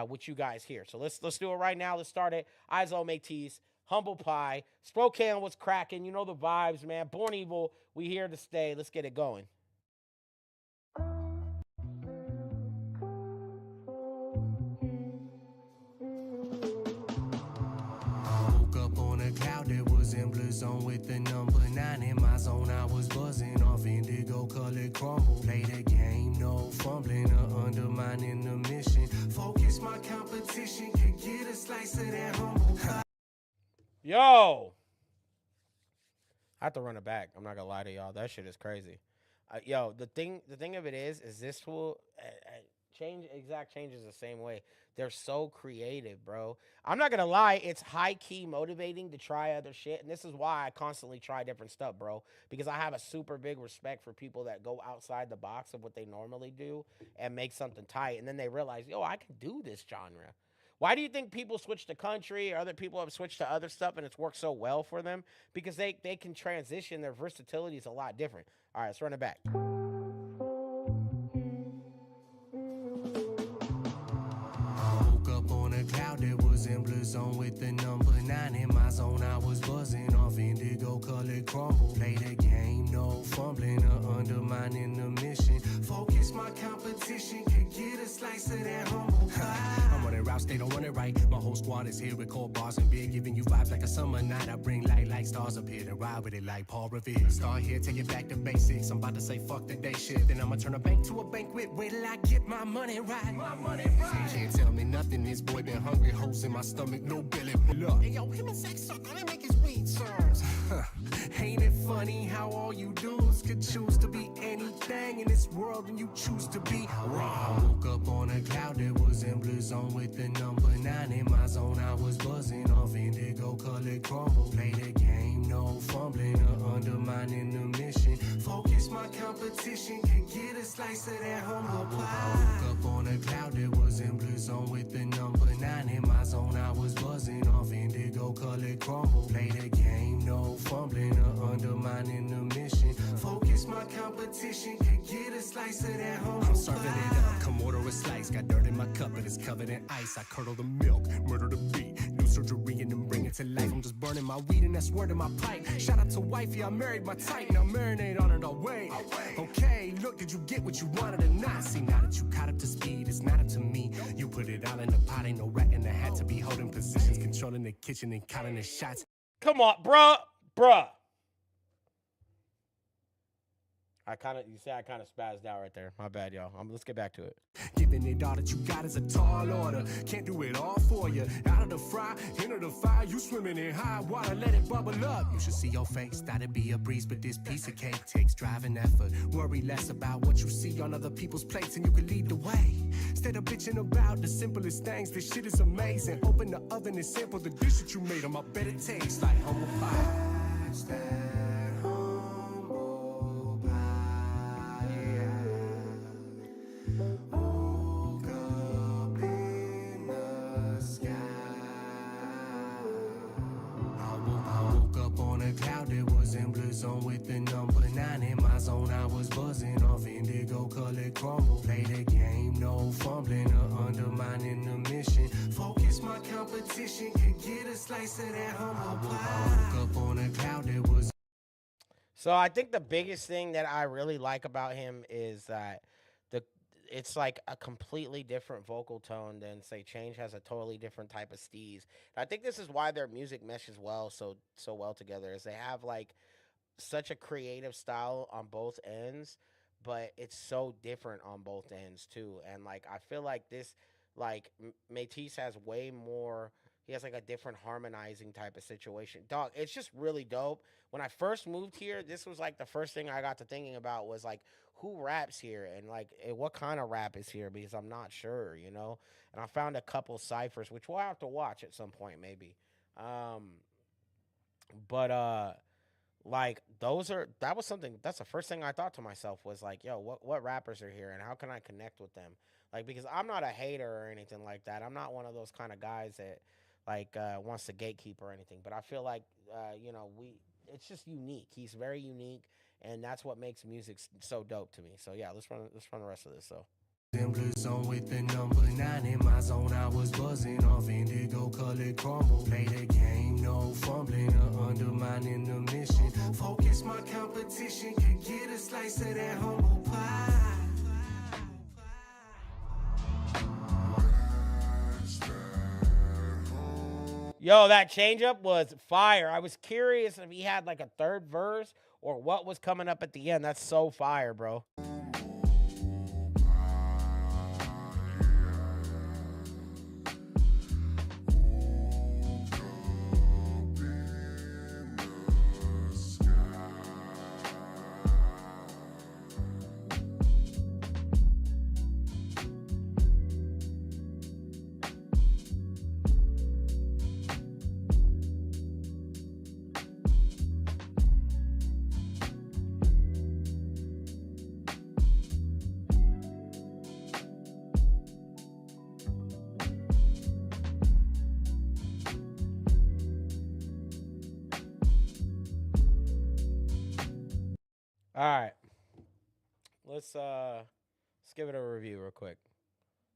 with you guys here. So let's do it right now. Let's start it. Islo Métis, Humble Pie. Spokane was cracking. You know the vibes, man. Born Evil, we here to stay. Let's get it going. Cloud that was in blue zone with the number 9 in my zone. I was buzzing off indigo colored crumble. Play the game, no fumbling or undermining the mission. Focus my competition, can get a slice of that humble pie. Yo, I have to run it back. I'm not gonna lie to y'all. That shit is crazy. Yo, the thing of it is this will changes the same way. They're so creative, bro. I'm not gonna lie, it's high-key motivating to try other shit, and this is why I constantly try different stuff, bro, because I have a super big respect for people that go outside the box of what they normally do and make something tight, and then they realize, yo, I can do this genre. Why do you think people switch to country or other people have switched to other stuff and it's worked so well for them? Because they can transition. Their versatility is a lot different. All right, let's run it back. Cloud that was in blue zone with the number 9 in my zone. I was buzzing off indigo colored crumble. Play the game, no fumbling or undermining the mission. Focus my competition, can get a slice of that humble pie. I'm running routes, they don't run it right. My whole squad is here with cold bars and beer, giving you vibes like a summer night. I bring light like stars up here and ride with it like Paul Revere. Start here, take it back to basics. I'm about to say fuck the day shift, then I'ma turn a bank to a banquet. Wait till I get my money right. My money right. Can't tell me nothing, this boy been hungry, holes in my stomach, no belly. Look, hey yo, him and sex suck, let make his weed songs. Ain't it funny how all you dudes could choose to be anything in this world and you choose to be wrong? I woke up on a cloud that was in blue zone with the number 9 in my zone. I was buzzing off indigo colored crumble. Play the game, no fumbling or undermining the mission. Focus my competition, can get a slice of that humble pie. I woke up on a cloud that was in blue zone with the number 9 in my zone. I was buzzing off indigo colored crumble. Play the game, no fumbling or undermining the mission. Focus my competition, can get a slice of that humble pie. I'm serving it up, come order a slice. Got dirt in my cup, but it's covered in ice. I curdle the milk, murder the beat. Do surgery and then bring it to life. I'm just burning my weed and that's word in my pipe. Shout out to wifey, I married my type. Now marinate on it all way. Okay, look, did you get what you wanted or not? See, now that you caught up to speed, it's not up to me. You put it all in the pot, ain't no rat in the hat to be holding positions, controlling the kitchen and counting the shots. Come on, bruh. I kind of spazzed out right there. My bad, y'all. Let's get back to it. Giving it all that you got is a tall order. Can't do it all for you. Out of the fry, into the fire, you swimming in high water, let it bubble up. You should see your face, that'd be a breeze, but this piece of cake takes driving effort. Worry less about what you see on other people's plates, and you can lead the way. Instead of bitching about the simplest things, this shit is amazing. Open the oven and sample the dish that you made, I bet it tastes like humble pie. That's that humble pie, yeah. Woke up in the sky. I woke up on a cloud that was in blue zone with the number 9 in my zone. I was buzzing off indigo colored crumble. Play the game, no fumbling or undermining the mission. Focus my competition, could get a slice of that humble pie. I woke up on a cloud that was. So I think the biggest thing that I really like about him is that it's like a completely different vocal tone than say Change has a totally different type of steez. And I think this is why their music meshes so well together. Is they have like such a creative style on both ends, but it's so different on both ends too. And like I feel like this, like Matisse has way more. He has like a different harmonizing type of situation. Dog, it's just really dope. When I first moved here, this was like the first thing I got to thinking about was like who raps here and like what kind of rap is here because I'm not sure, you know. And I found a couple ciphers which we'll have to watch at some point maybe. But like that was something that's the first thing I thought to myself was like, yo, what rappers are here and how can I connect with them? Like because I'm not a hater or anything like that. I'm not one of those kind of guys that like wants to gatekeep or anything. But I feel like you know, it's just unique. He's very unique and that's what makes music so dope to me. So yeah, let's run the rest of this so. In blue zone with the number 9 in my zone. I was buzzing off indigo colored crumble. Play the game, no fumbling or undermining the mission. Focus my competition, could get a slice of that humble pie. Yo, that change up was fire. I was curious if he had like a third verse or what was coming up at the end. That's so fire, bro. All right. Let's give it a review real quick.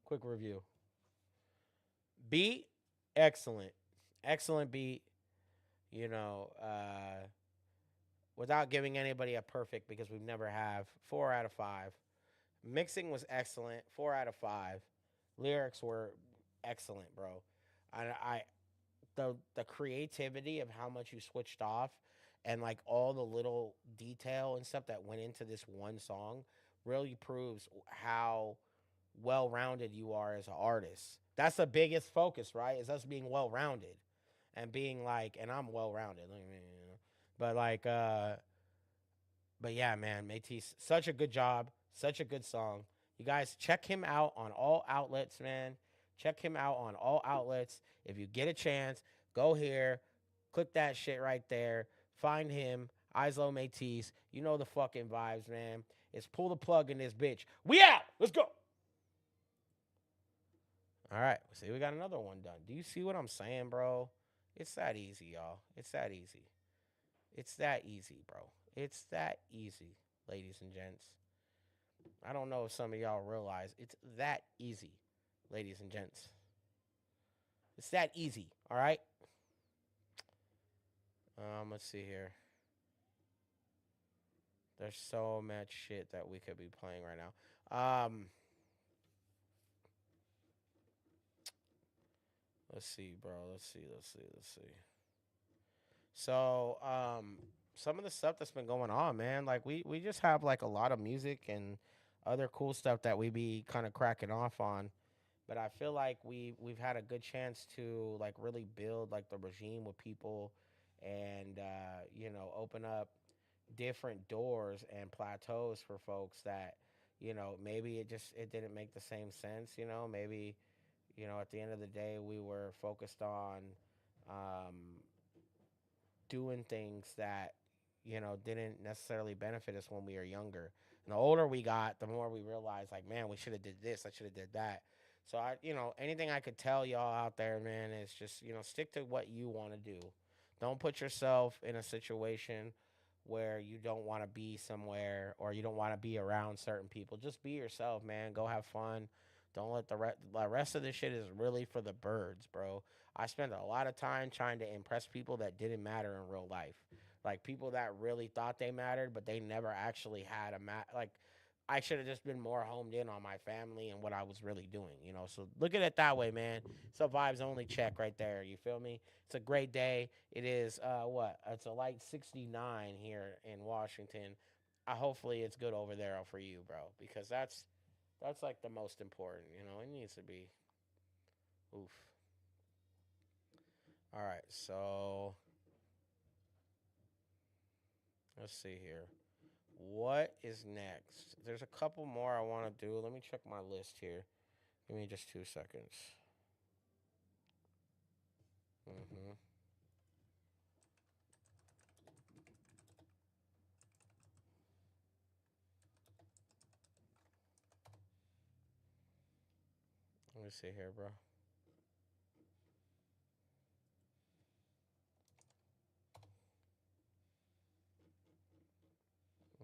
Quick review. Beat, excellent. Excellent beat. You know, without giving anybody a perfect because we never have. 4 out of 5. Mixing was excellent. 4 out of 5. Lyrics were excellent, bro. The creativity of how much you switched off and like all the little detail and stuff that went into this one song really proves how well-rounded you are as an artist. That's the biggest focus, right? Is us being well-rounded and being like, and I'm well-rounded, but like, but yeah, man, Matisse, such a good job, such a good song. You guys check him out on all outlets, man. Check him out on all outlets. If you get a chance, go here, click that shit right there. Find him, Islo Matisse. You know the fucking vibes, man. It's pull the plug in this bitch. We out. Let's go. All right. See, we got another one done. Do you see what I'm saying, bro? It's that easy, y'all. It's that easy. It's that easy, bro. It's that easy, ladies and gents. I don't know if some of y'all realize it's that easy, ladies and gents. It's that easy, all right? Let's see here. There's so much shit that we could be playing right now. Let's see, bro. Let's see. So, some of the stuff that's been going on, man. Like we just have like a lot of music and other cool stuff that we be kind of cracking off on. But I feel like we've had a good chance to like really build like the regime with people, and open up different doors and plateaus for folks that maybe it didn't make the same sense. Maybe at the end of the day we were focused on um, doing things that didn't necessarily benefit us when we were younger. And the older we got, the more we realized, like, man, we should have did this, I should have did that. So anything I could tell y'all out there, man, is just stick to what you want to do. Don't put yourself in a situation where you don't want to be somewhere or you don't want to be around certain people. Just be yourself, man. Go have fun. Don't let the rest of this shit is really for the birds, bro. I spent a lot of time trying to impress people that didn't matter in real life. Like people that really thought they mattered, but they never actually had like I should have just been more homed in on my family and what I was really doing. So look at it that way, man. It's a vibes only check right there. You feel me? It's a great day. It is what? It's a light 69 here in Washington. Hopefully it's good over there for you, bro, because that's like the most important. It needs to be. Oof. All right, so let's see here. What is next? There's a couple more I want to do. Let me check my list here. Give me just 2 seconds. Mm-hmm. Let me see here, bro.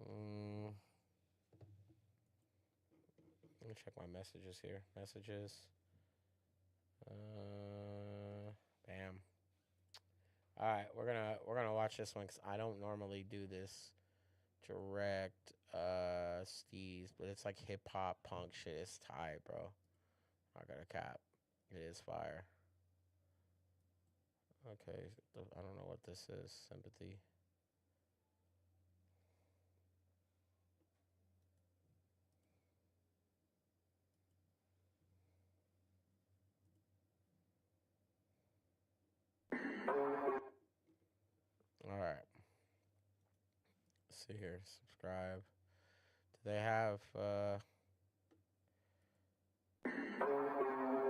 Mm, let me check my messages here. Messages. Bam. All right, we're gonna watch this one because I don't normally do this direct steez, but it's like hip hop punk shit. It's tight, bro. I got a cap. It is fire. Okay, I don't know what this is. Sympathy. All right. Let's see here. Subscribe. Do they have?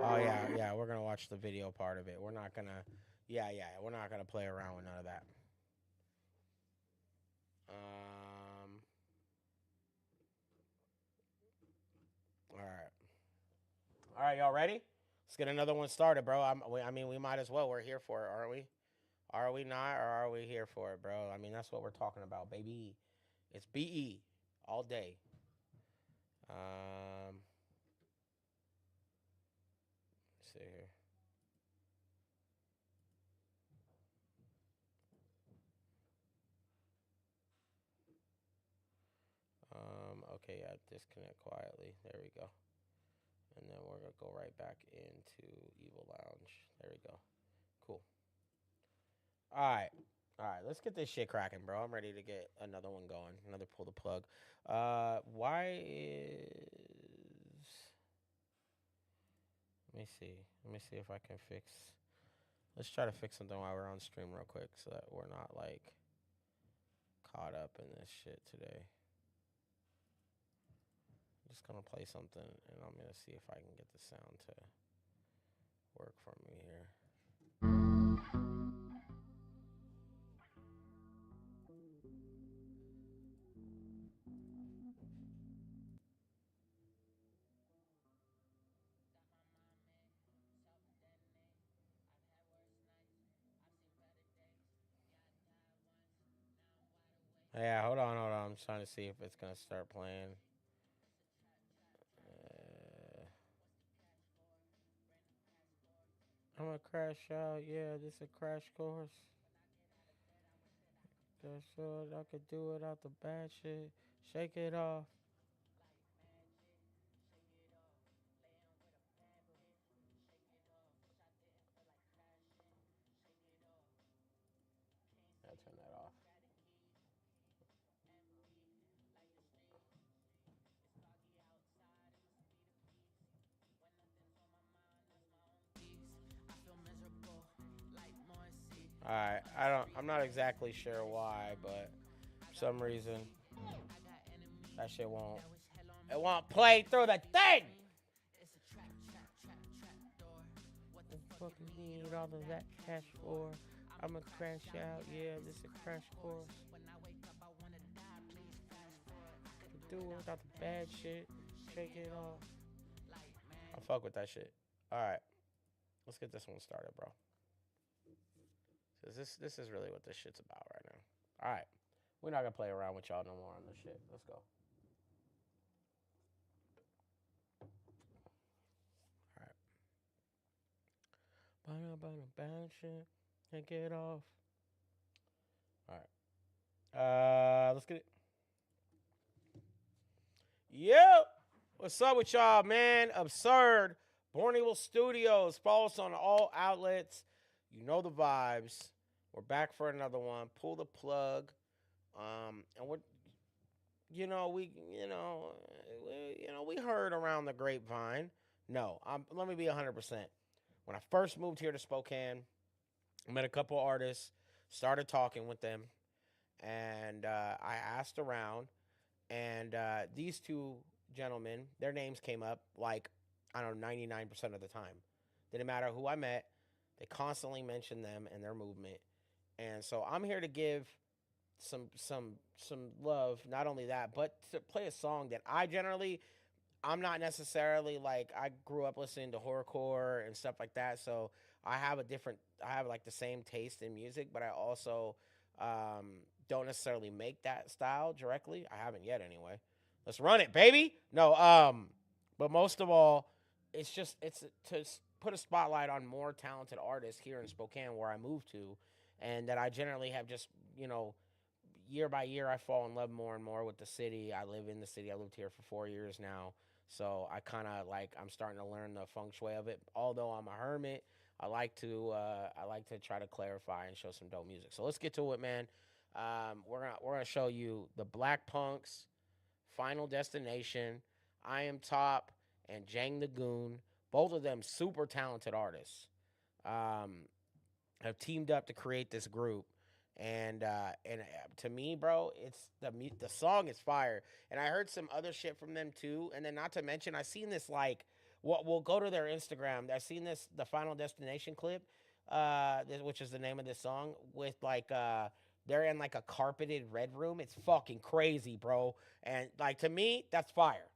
Oh yeah. We're gonna watch the video part of it. We're not gonna. Yeah. We're not gonna play around with none of that. Um. All right. All right, y'all ready? Let's get another one started, bro. I mean, we might as well. We're here for it, aren't we? Are we not, or are we here for it, bro? I mean, that's what we're talking about, baby. It's BE all day. Let's see here. Okay, yeah, disconnect quietly. There we go. And then we're gonna go right back into Evil Lounge. There we go. Cool. All right. Let's get this shit cracking, bro. I'm ready to get another one going. Another pull the plug. Why is? Let me see. Let me see if I can fix. Let's try to fix something while we're on stream real quick, so that we're not like caught up in this shit today. I'm just gonna play something, and I'm gonna see if I can get the sound to work for me here. Yeah, hold on. I'm trying to see if it's gonna start playing. I'm gonna crash out. Yeah, this is a crash course. That's what I could do without the bad shit. Shake it off. I'll turn that off. Alright, I'm not exactly sure why, but for some reason that shit won't play through the thing. What the fuck you need all of that cash for? I'ma crash out, yeah, this is a crash course. Do it without the bad shit. Shake it off. I fuck with that shit. Alright. Let's get this one started, bro. This is really what this shit's about right now. Alright. We're not gonna play around with y'all no more on this shit. Let's go. Alright. Bad shit. Shake it off. Alright. Let's get it. Yep. What's up with y'all, man? Absurd. Borneo Studios. Follow us on all outlets. You know the vibes. We're back for another one. Pull the plug. And we heard around the grapevine. No, let me be 100%. When I first moved here to Spokane, I met a couple artists, started talking with them, and I asked around, and these two gentlemen, their names came up like, I don't know, 99% of the time. Didn't matter who I met, they constantly mentioned them and their movement. And so I'm here to give some love, not only that, but to play a song that I'm not necessarily like, I grew up listening to horrorcore and stuff like that, so I have like the same taste in music, but I also don't necessarily make that style directly. I haven't yet anyway. Let's run it, baby. No, but most of all, it's to put a spotlight on more talented artists here in Spokane where I moved to, and that I generally have just, year by year I fall in love more and more with the city. I live in the city. I lived here for 4 years now. So I kind of I'm starting to learn the feng shui of it. Although I'm a hermit, I like to try to clarify and show some dope music. So let's get to it, man. We're gonna show you the Black Punks, Final Destination, I Am Top, and Jang the Goon. Both of them super talented artists. Have teamed up to create this group. And to me, bro, it's the song is fire. And I heard some other shit from them too. And then not to mention, I seen this we'll go to their Instagram. I seen the Final Destination clip, which is the name of this song, with they're in a carpeted red room. It's fucking crazy, bro. And to me, that's fire.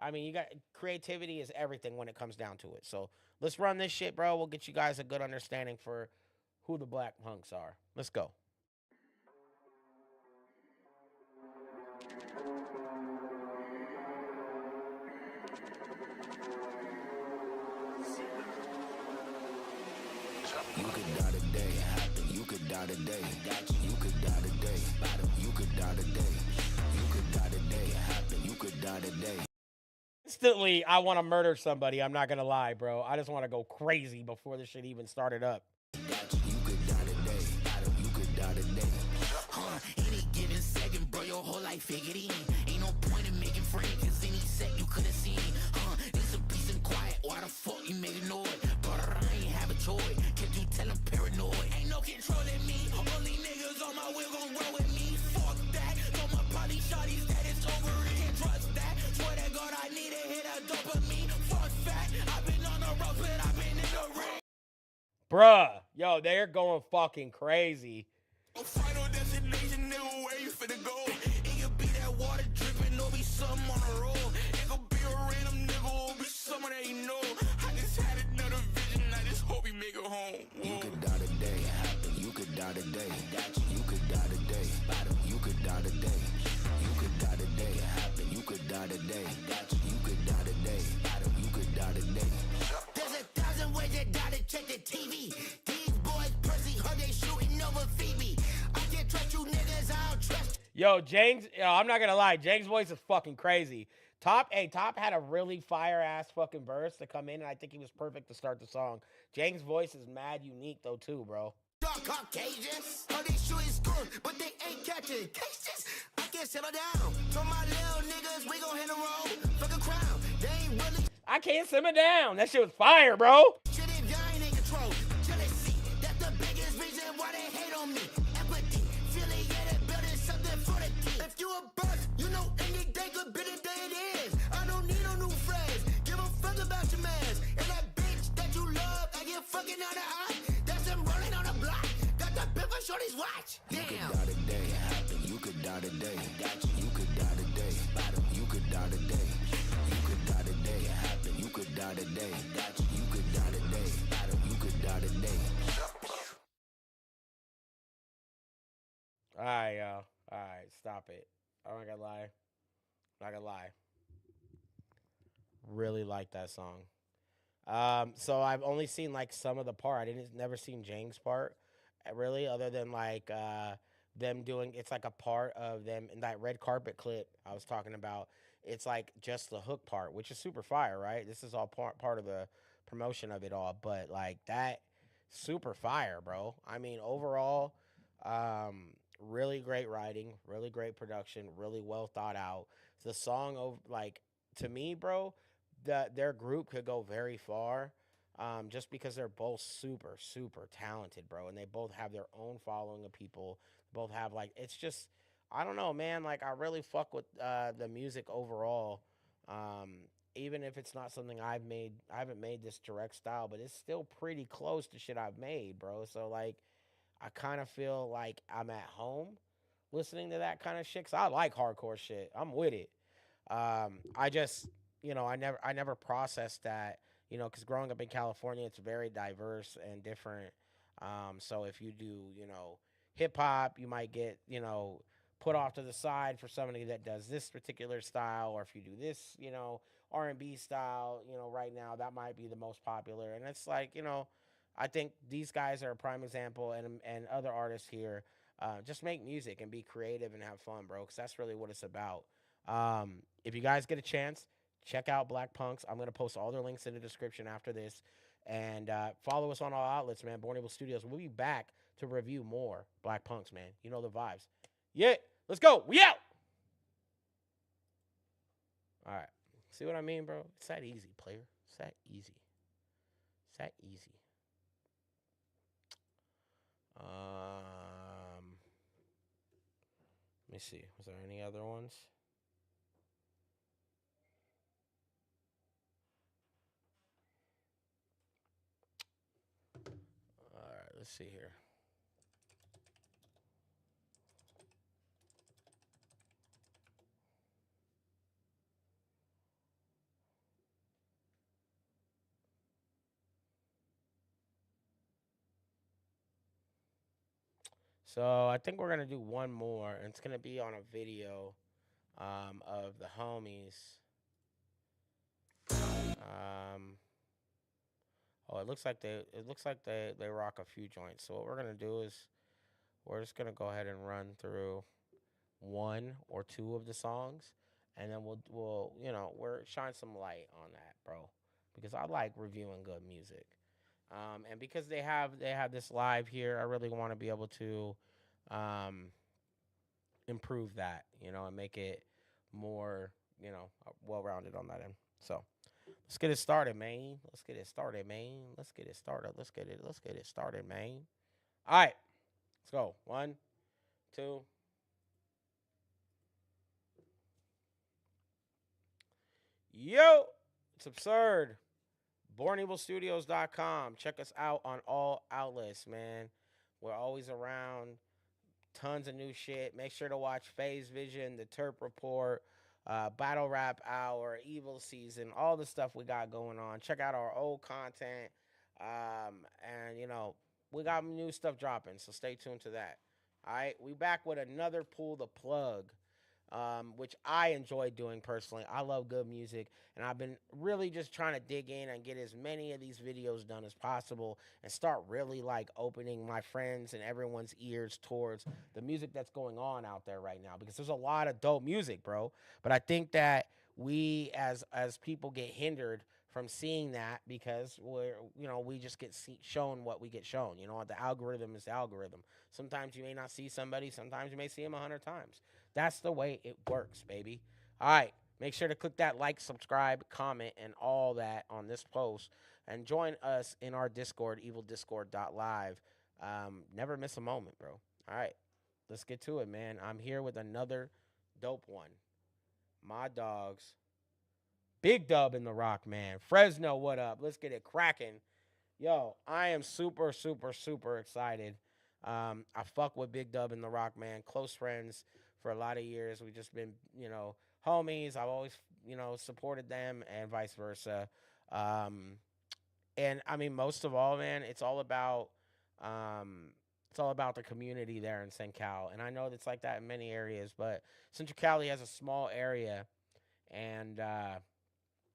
I mean, you got creativity is everything when it comes down to it. So let's run this shit, bro. We'll get you guys a good understanding for who the Black Punks are. Let's go. You could die today, you could die today, you could die today, you could die today, you could die today, you could die today. Instantly, I want to murder somebody. I'm not gonna lie, bro. I just want to go crazy before this shit even started up. You could die today, you could die today. Any given second, bro, your whole life figured in. Ain't no point in making friends, cause any set you could have seen. Need some peace and quiet, why the fuck you making noise? Brother, I ain't have a choice, can't you tell I'm paranoid? Ain't no controlling me, only niggas on my wheel gon' roll with me. Fuck that, told my party shawties that it's over, can't trust that. Swear to God, I need a hit of dopamine. Fuck fat, I've been on the road, but I've been in the ring. Bruh, yo, they're going fucking crazy. Final destination, nigga, where you finna go? It could be that water dripping, or be something on the road. It could be a random nigga, or be someone that you know. I just had another vision, I just hope he make it home. Whoa. You could die today, you could die today, you could die today, you could die today, you could die today, you could die today, you could die today, you could die today. There's 1,000 ways to die to check the TV. These boys Percy heard they shooting over Phoebe. I can't trust you niggas, I don't trust. Yo, I'm not gonna lie, Jang's voice is fucking crazy. Top had a really fire-ass fucking verse to come in, and I think he was perfect to start the song. Jang's voice is mad unique, though, too, bro. Dark Caucasians, how they shooting schools, but they ain't catching cases. I can't settle down. So my little niggas, we gon' hit the road. Fuck a crown, they ain't really. I can't simmer down. That shit was fire, bro. Shit if y'all ain't in control. Jealousy, that's the biggest reason why they hate You know any day could be the day it is. I don't need no new friends. Give a fuck about your mans. And that bitch that you love, I get fucking out of eye. That's him rolling on the block. Got that pimp on shorty's watch. Damn. You could die today. Happen. You could die today. Got you. You could die today. You could die today. You could die today. Happen. You could die today. Got you. You could die today. You could die today. All right, y'all. All right, stop it. I'm not gonna lie. Not gonna lie. Really like that song. So I've only seen like some of the part. I didn't never seen James' part, really, other than like them doing. It's like a part of them in that red carpet clip I was talking about. It's like just the hook part, which is super fire, right? This is all part of the promotion of it all, but like that, super fire, bro. I mean, overall, really great writing, really great production, really well thought out. The song, like to me, bro, their group could go very far, just because they're both super, super talented, bro, and they both have their own following of people. Both have like it's just I don't know, man. Like I really fuck with the music overall. Even if it's not something I've made, I haven't made this direct style, but it's still pretty close to shit I've made, bro. So like, I kind of feel like I'm at home listening to that kind of shit. 'Cause I like hardcore shit. I'm with it. I just, I never processed that, because growing up in California, it's very diverse and different. So if you do, hip hop, you might get, put off to the side for somebody that does this particular style, or if you do this, R&B style, right now that might be the most popular. And it's like, I think these guys are a prime example, and other artists here. Just make music and be creative and have fun, bro, because that's really what it's about. If you guys get a chance, check out Black Punks. I'm going to post all their links in the description after this. And follow us on all outlets, man. Born Evil Studios. We'll be back to review more Black Punks, man. You know the vibes. Yeah, let's go. We out. All right. See what I mean, bro? It's that easy, player. It's that easy. It's that easy. Let me see. Was there any other ones? All right, let's see here. So I think we're gonna do one more, and it's gonna be on a video, of the homies. Um, oh, it looks like they rock a few joints. So what we're gonna do is we're just gonna go ahead and run through one or two of the songs, and then we'll we're shine some light on that, bro, because I like reviewing good music. And because they have this live here, I really want to be able to um, improve that, and make it more, well rounded on that end. So let's get it started, man. Let's get it started, man. Let's get it started. Let's get it started, man. All right, let's go. One, two. Yo, it's absurd. BornEvilStudios.com. Check us out on all outlets, man. We're always around. Tons of new shit. Make sure to watch Phase Vision, The Terp Report, Battle Rap Hour, Evil Season, all the stuff we got going on. Check out our old content. And, we got new stuff dropping, so stay tuned to that. All right, we back with another Pull the Plug, which I enjoy doing personally. I love good music, and I've been really just trying to dig in and get as many of these videos done as possible and start really like opening my friends and everyone's ears towards the music that's going on out there right now, because there's a lot of dope music, bro. But I think that we as people get hindered from seeing that because we just get shown what we get shown. The algorithm is the algorithm. Sometimes you may not see somebody, sometimes you may see them 100 times. That's the way it works, baby. All right. Make sure to click that like, subscribe, comment, and all that on this post. And join us in our Discord, evildiscord.live. Never miss a moment, bro. All right. Let's get to it, man. I'm here with another dope one. my dogs. Big Dub in the Rock, man. Fresno, what up? Let's get it cracking. Yo, I am super, super, super excited. I fuck with Big Dub and The Rock, man. Close friends for a lot of years. We've just been, homies. I've always, supported them and vice versa. Um, and I mean, most of all, man, it's all about the community there in St. Cal. And I know that's like that in many areas, but Central Cali has a small area, and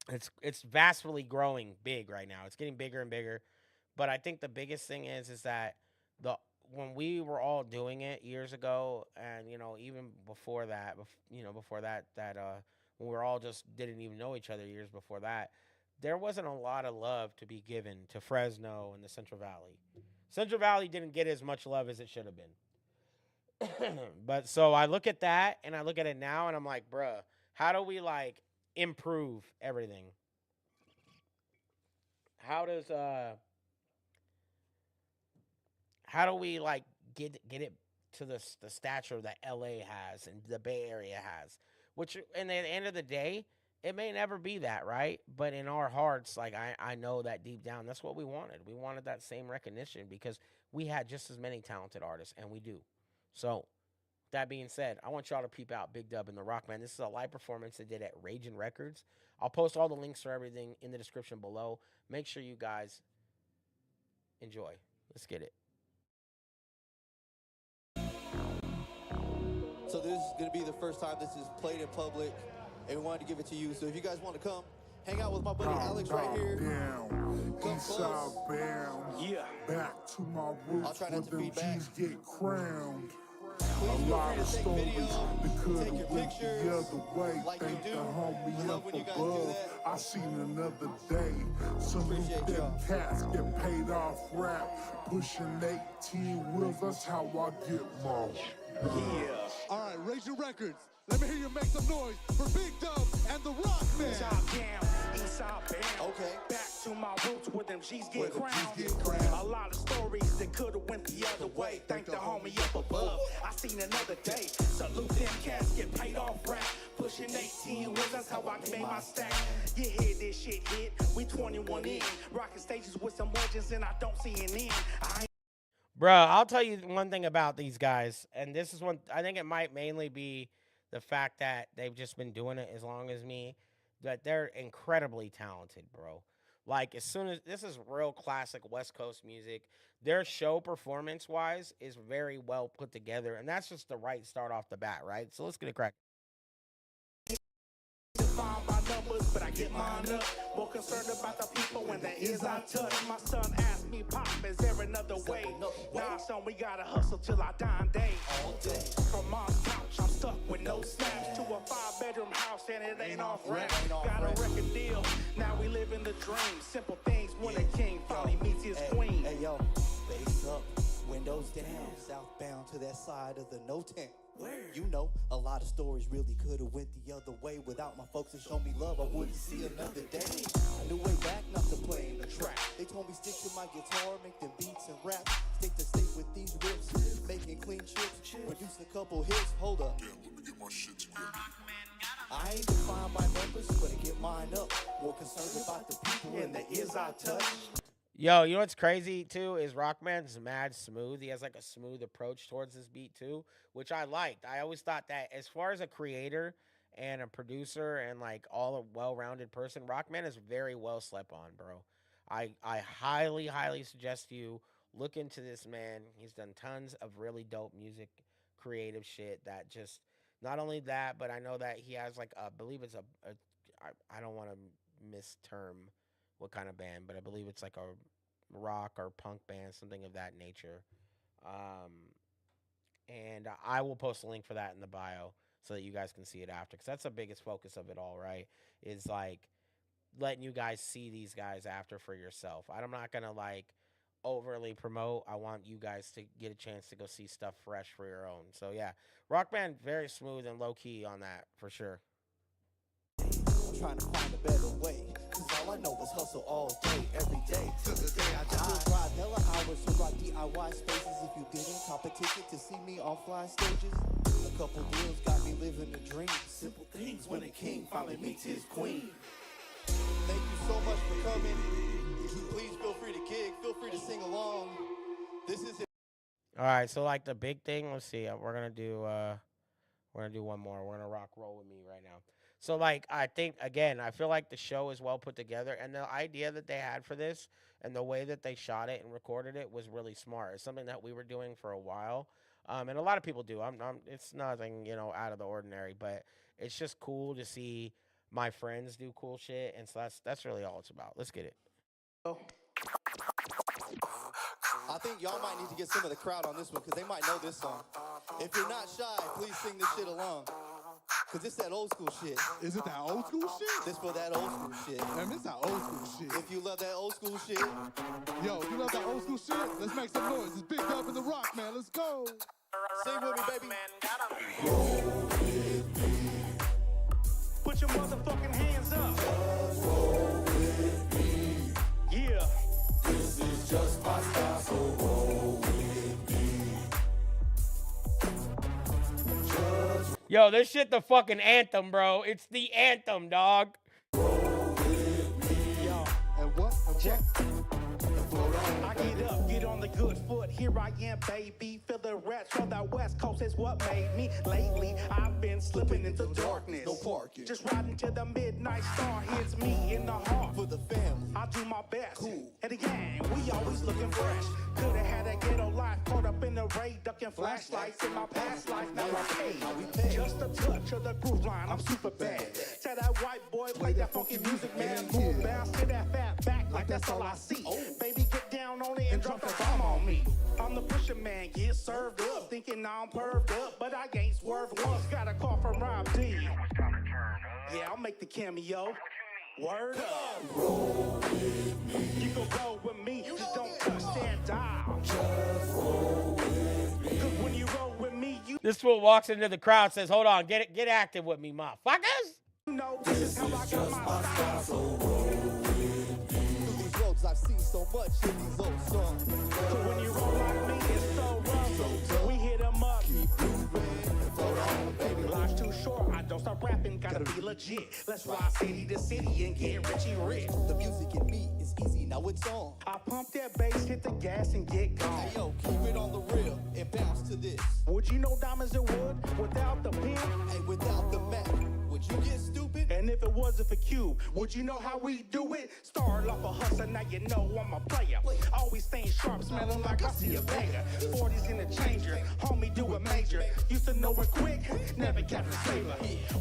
it's vastly growing big right now. It's getting bigger and bigger. But I think the biggest thing is that the when we were all doing it years ago, and even before that, when we were all just didn't even know each other years before that, there wasn't a lot of love to be given to Fresno and the Central Valley. Central Valley didn't get as much love as it should have been. But so I look at that and I look at it now and I'm like, bruh, how do we like improve everything? How do we like get it to the stature that LA has and the Bay Area has? Which in the end of the day, it may never be that, right? But in our hearts, like I know that deep down, that's what we wanted. We wanted that same recognition because we had just as many talented artists, and we do. So that being said, I want y'all to peep out Big Dub and the Rock, man. This is a live performance they did at Raging Records. I'll post all the links for everything in the description below. Make sure you guys enjoy. Let's get it. So this is going to be the first time this is played in public, and we wanted to give it to you. So if you guys want to come, hang out with my buddy Alex right here. Come close. Yeah. Back to my roots. I'll try not to where them feedback. G's get crowned. Please A feel lot free of to take stories video, that could take your have went pictures, the other way. like you Thank do. the homie We love up when you guys do above. that. I seen another day. Some of Appreciate them y'all. cats get paid off rap. Pushing 18 wheels, that's how I get my. Yeah. All right, Raging Records. Let me hear you make some noise for Big Dub and the Rock Man. Top down, east side bound. Okay. Back to my roots where them G's Where get the crowned. G's get crowned. A lot of stories that could've went the other way. Thank the homie up above. I seen another day. Salute them cats, get paid off rap. Pushing 18 wheels, that's how I made my stack. You hear this shit hit? We 21 in. Rocking stages with some legends and I don't see an end. Bruh, I'll tell you one thing about these guys, and this is one, I think it might mainly be the fact that they've just been doing it as long as me, that they're incredibly talented, bro. Like, as soon as, this is real classic West Coast music, their show performance-wise is very well put together, and that's just the right start off the bat, right? So let's get it cracked. Define my numbers, but I get mine up. More concerned about the people when there is I touch. My son asked me, Pop, is there another way? Nah, son, we gotta hustle till our dying day. All day. From mom's couch, I'm stuck with no snaps to a 5-bedroom house and it ain't off rap. Ain't off Got rap. a record deal, now we live in the dream. Simple things when a king finally meets his Hey, queen. Hey, yo, bass up, windows down, southbound to that side of the no tent. You know, a lot of stories really could have went the other way. Without my folks to show me love, I wouldn't see another day. I knew way back not to play in the trap. They told me stick to my guitar, make them beats and rap. Stick to state with these riffs, making clean chips, produce a couple hits. Hold up. Yeah, let me get my shit together. I ain't defined by numbers, but I get mine up. More concerned about the people and the ears I touch. Yo, you know what's crazy too is Rockman's mad smooth. He has like a smooth approach towards this beat too, which I liked. I always thought that as far as a creator and a producer and like all a well-rounded person, Rockman is very well slept on, bro. I highly, highly suggest you look into this man. He's done tons of really dope music, creative shit that just not only that, but I know that he has like I believe it's I don't want to misterm what kind of band, but I believe it's like a rock or punk band, something of that nature. And I will post a link for that in the bio so that you guys can see it after, because that's the biggest focus of it all, right? Is like letting you guys see these guys after for yourself. I'm not gonna like overly promote. I want you guys to get a chance to go see stuff fresh for your own. So yeah, Rock Band very smooth and low key on that for sure. I'm trying to find a better way. Cause all All I know is hustle all day, every day, till the day I die. I grind hella hours to rock DIY spaces. If you didn't, competition to see me on fly stages. A couple deals got me living the dream. Simple things when a king finally meets his queen. Thank you so much for coming. Please feel free to gig, feel free to sing along. This is it. All right, so like the big thing, let's see. We're gonna do one more. We're gonna rock roll with me right now. So like I think again, I feel like the show is well put together, and the idea that they had for this and the way that they shot it and recorded it was really smart. It's something that we were doing for a while, and a lot of people do. It's nothing out of the ordinary, but it's just cool to see my friends do cool shit, and so that's really all it's about. Let's get it. I think y'all might need to get some of the crowd on this one because they might know this song. If you're not shy, please sing this shit along. Cause it's that old school shit. Is it that old school shit? This for that old school shit. Man, this that old school shit. If you love that old school shit, Yo, if you love that old school shit, let's make some noise. It's Big Dub in the Rock, man. Let's go. sing with me, baby. Put your motherfucking hands up. Just roll with me. Yeah. This is just my style, so roll with me. Yo, this shit the fucking anthem, bro. It's the anthem, dog. And what? Check. I get up, get on the good foot. Here I am, baby. Feel the rats from the West Coast is what made me. Lately, I've been slipping into darkness. No parking. Just riding till the midnight star hits me in the heart. For the family. I do my best. Cool. And again, we always looking fresh. Coulda had a ghetto life, caught up in the raid, ducking flashlights in my past life. Now I pay. Just a touch of the groove line, I'm super bad. Tell that white boy, play that funky music, man. Move, bounce to that fat back, like that's all I see. Baby, get down on it and drop the bomb on me. I'm the pusher man, get served up, thinking I'm perved up, but I ain't swerved once. Got a call from Rob D. Yeah, I'll make the cameo. Word up. Roll with me. You can roll with me, just don't touch that dial. Just roll with me. Cause when you roll with me, you This fool walks into the crowd, says, "Hold on, get active with me, motherfuckers." know this is how I got my style. So roll with me. Through these roads, I've seen so much in these old songs. So when you roll like me, it's so rough. We hit 'em up. Keep moving and float on, baby. Life's too short, I don't stop rapping, gotta be legit. Let's fly city to city and get richy rich. The music in me is easy, now it's on. I pump that bass, hit the gas, and get gone. Hey yo, keep it on the real and bounce to this. Would you know diamonds and wood without the pen? Hey, without the Mac, would you get stupid? And if it wasn't for Cube, would you know how we do it? Started off a hustler, now you know I'm a player. Always staying sharp, smelling like I see a banger. 40s in the changer, homie do it major. Used to know it quick, never kept a saver.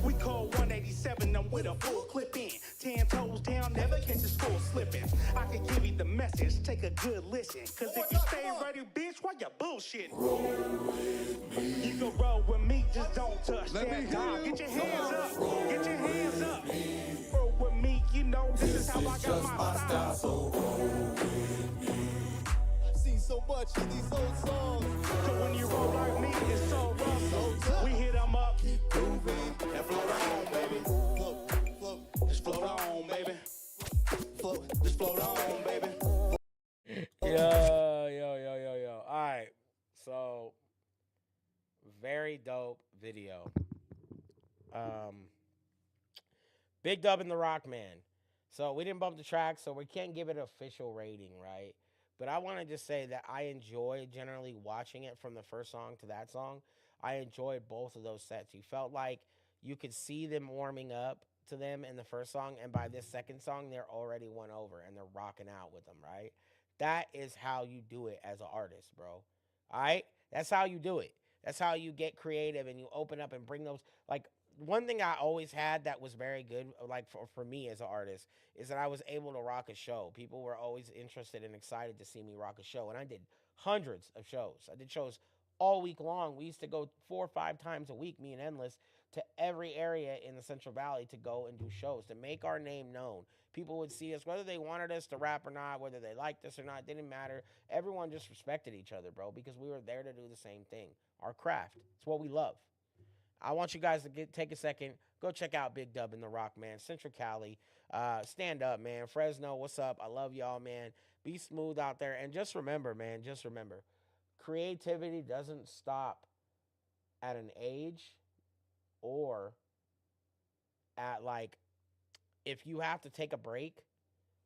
We call 187, I'm with a full clip in. 10 toes down, never catch this full slipping. I can give you the message, take a good listen. Cause if you stay ready, bitch, why you bullshitting? Roll with me. You can roll with me, just don't touch Let me that hear dog. you. Get your hands up, get your hands up. Roll with me, you know this is how I got my style. So roll with me. I've seen so much in these old songs. So when you roll like me, it's so rough. We hit 'em up, Keep moving and float on, baby. Float, float, just float on, baby. float. Just float on, baby. Yo. All right. So, very dope video. Big Dub in the Rock Man. So, we didn't bump the track, so we can't give it an official rating, right? But I want to just say that I enjoy generally watching it from the first song to that song. I enjoyed both of those sets. You felt like you could see them warming up to them in the first song, and by this second song, they're already won over and they're rocking out with them, right? That is how you do it as an artist, bro. All right? That's how you do it. That's how you get creative and you open up and bring those. Like, one thing I always had that was very good, like for me as an artist, is that I was able to rock a show. People were always interested and excited to see me rock a show. And I did hundreds of shows. I did shows all week long. We used to go 4 or 5 times a week, me and Endless, to every area in the Central Valley to go and do shows, to make our name known. People would see us, whether they wanted us to rap or not, whether they liked us or not, it didn't matter. Everyone just respected each other, bro, because we were there to do the same thing. Our craft. It's what we love. I want you guys to take a second, go check out Big Dub in the Rock, man. Central Cali. Stand up, man. Fresno, what's up? I love y'all, man. Be smooth out there. And just remember, man, creativity doesn't stop at an age or at like if you have to take a break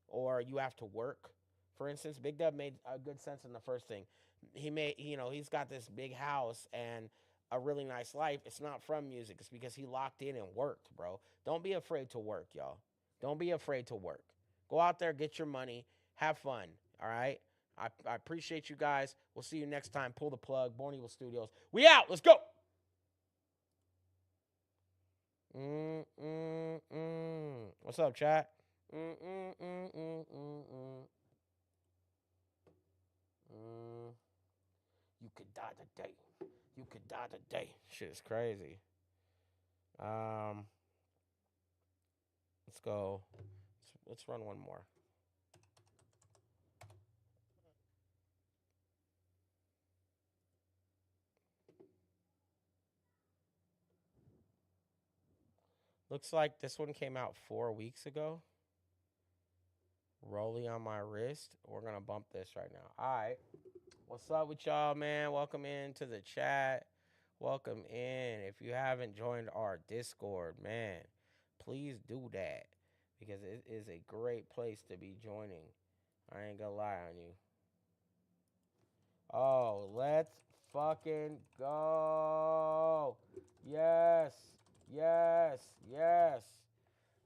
or you have to work. For instance, Big Dub made a good sense in the first thing. He's got this big house and a really nice life. It's not from music. It's because he locked in and worked, bro. Don't be afraid to work, y'all. Don't be afraid to work. Go out there, get your money, have fun, all right? I appreciate you guys. We'll see you next time. Pull the plug. Born Evil Studios. We out. Let's go. What's up, chat? You could die today. You could die today. Shit's crazy. Let's go. Let's run one more. Looks like this one came out 4 weeks ago. Rolly on my wrist. We're going to bump this right now. All right. What's up with y'all, man? Welcome into the chat. Welcome in. If you haven't joined our Discord, man, please do that because it is a great place to be joining. I ain't gonna lie on you. Oh, let's fucking go. Yes. Yes. Yes.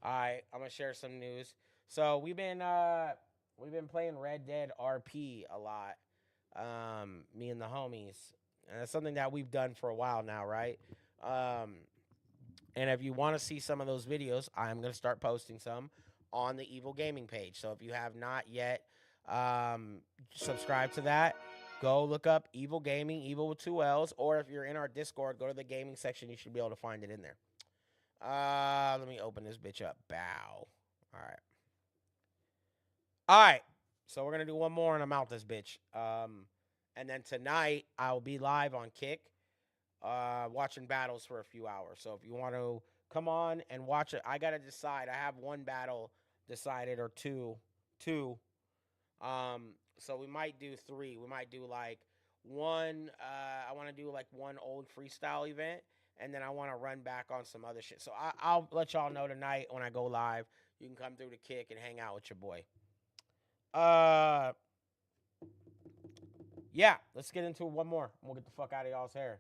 All right, I'm gonna share some news. So we've been playing Red Dead RP a lot. Me and the homies. And that's something that we've done for a while now, right? And if you want to see some of those videos, I'm going to start posting some on the Evil Gaming page. So if you have not yet subscribed to that, go look up Evil Gaming, Evil with 2 L's. Or if you're in our Discord, go to the gaming section. You should be able to find it in there. Let me open this bitch up. Bow. All right. All right. So we're going to do one more and I'm out this bitch. And then tonight, I'll be live on Kick, watching battles for a few hours. So if you want to come on and watch it, I got to decide. I have one battle decided or two. So we might do 3. We might do like one. I want to do like one old freestyle event. And then I want to run back on some other shit. So I'll let y'all know tonight when I go live. You can come through the Kick and hang out with your boy. Yeah, let's get into one more. We'll get the fuck out of y'all's hair.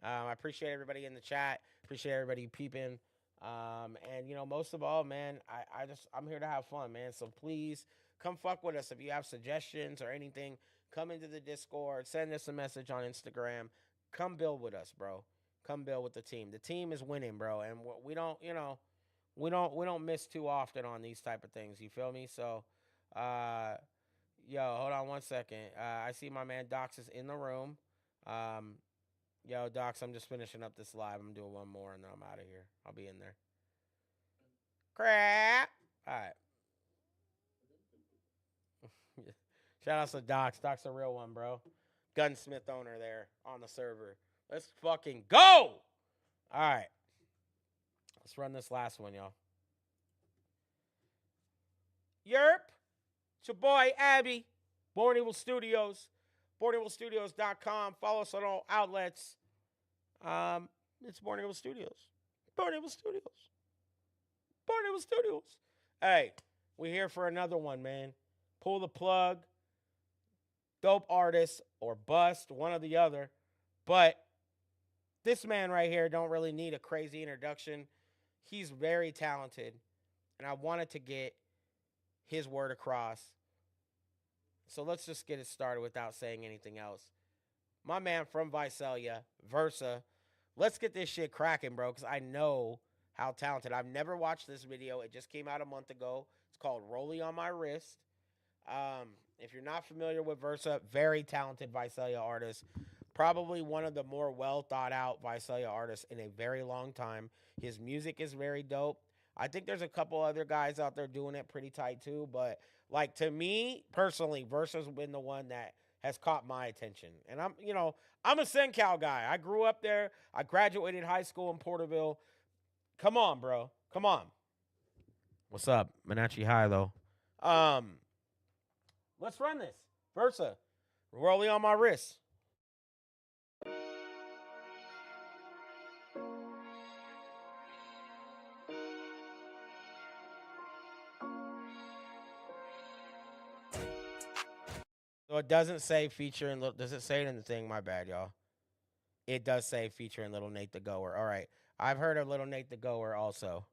I appreciate everybody in the chat. Appreciate everybody peeping. And most of all, man, I'm here to have fun, man. So please come fuck with us. If you have suggestions or anything, come into the Discord. Send us a message on Instagram. Come build with us, bro. Come build with the team. The team is winning, bro, and we don't miss too often on these type of things. You feel me? So, yo, hold on one second. I see my man Docs is in the room. Yo, Docs, I'm just finishing up this live. I'm doing one more, and then I'm out of here. I'll be in there. Crap. All right. Shout out to Docs. Docs a real one, bro. Gunsmith owner there on the server. Let's fucking go. All right. Let's run this last one, y'all. Yerp. It's your boy, Abby. Born Evil Studios. BornEvilStudios.com. Follow us on all outlets. It's Born Evil Studios. Born Evil Studios. Born Evil Studios. Hey, we're here for another one, man. Pull the plug. Dope artist or bust, one or the other. But this man right here don't really need a crazy introduction. He's very talented. And I wanted to get his word across. So let's just get it started without saying anything else. My man from Visalia, Versa. Let's get this shit cracking, bro, because I know how talented. I've never watched this video. It just came out a month ago. It's called Rolly on My Wrist. If you're not familiar with Versa, very talented Visalia artist. Probably one of the more well thought out Visalia artists in a very long time. His music is very dope. I think there's a couple other guys out there doing it pretty tight too, but like to me personally, Versa's been the one that has caught my attention. And I'm a SenCal guy. I grew up there. I graduated high school in Porterville. Come on, bro. Come on. What's up? Manachi High though. Um, let's run this. Versa. Rolling on my wrist. So it doesn't say featuring. Does it say it in the thing? My bad, y'all. It does say featuring Little Nate the Goer. All right. I've heard of Little Nate the Goer also.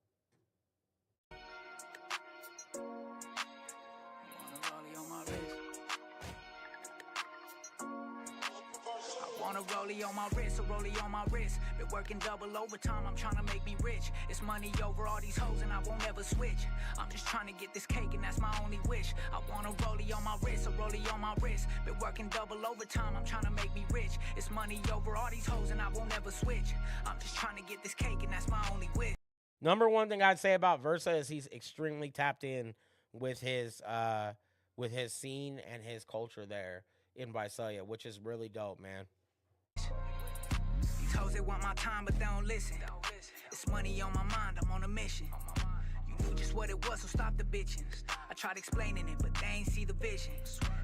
Want a rollie on my wrist, a rollie on my wrist. Been working double overtime, I'm trying to make me rich. It's money over all these hoes and I won't ever switch. I'm just trying to get this cake and that's my only wish. I want a rollie on my wrist, a rollie on my wrist. Been working double overtime, I'm trying to make me rich. It's money over all these hoes and I won't ever switch. I'm just trying to get this cake and that's my only wish. Number one thing I'd say about Versa is he's extremely tapped in with his scene and his culture there in Visalia, which is really dope, man. These hoes, they want my time, but they don't listen. It's money on my mind, I'm on a mission. You knew just what it was, so stop the bitching. I tried explaining it, but they ain't see the vision.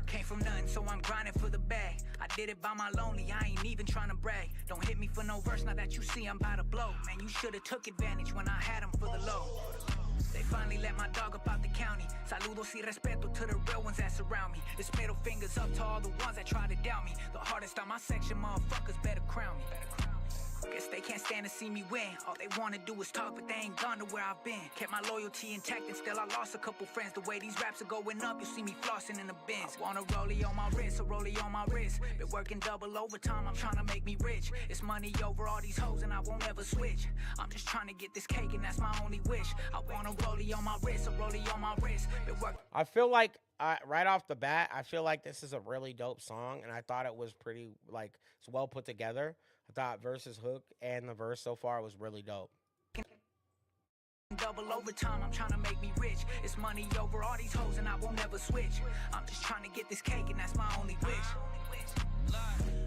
Came from nothing, so I'm grinding for the bag. I did it by my lonely, I ain't even trying to brag. Don't hit me for no verse, now that you see I'm about to blow. Man, you should've took advantage when I had them for the low. They finally let my dog up out the county. Saludos y respeto to the real ones that surround me. It's middle fingers up to all the ones that try to doubt me. The hardest on my section, motherfuckers better crown me. Guess they can't stand to see me win. All they wanna do is talk, but they ain't gone to where I've been. Kept my loyalty intact and still I lost a couple friends. The way these raps are going up, you see me flossing in the bins. I want a rollie on my wrist, a rollie on my wrist. Been working double overtime, I'm trying to make me rich. It's money over all these hoes and I won't ever switch. I'm just trying to get this cake and that's my only wish. I want a rollie on my wrist, a rollie on my wrist. Been working. I feel like right off the bat, I feel like this is a really dope song, and I thought it was pretty it's well put together. I thought Verse's hook and the verse so far was really dope. Double overtime, I'm trying to make me rich. It's money over all these hoes and I won't ever switch. I'm just trying to get this cake and that's my only wish.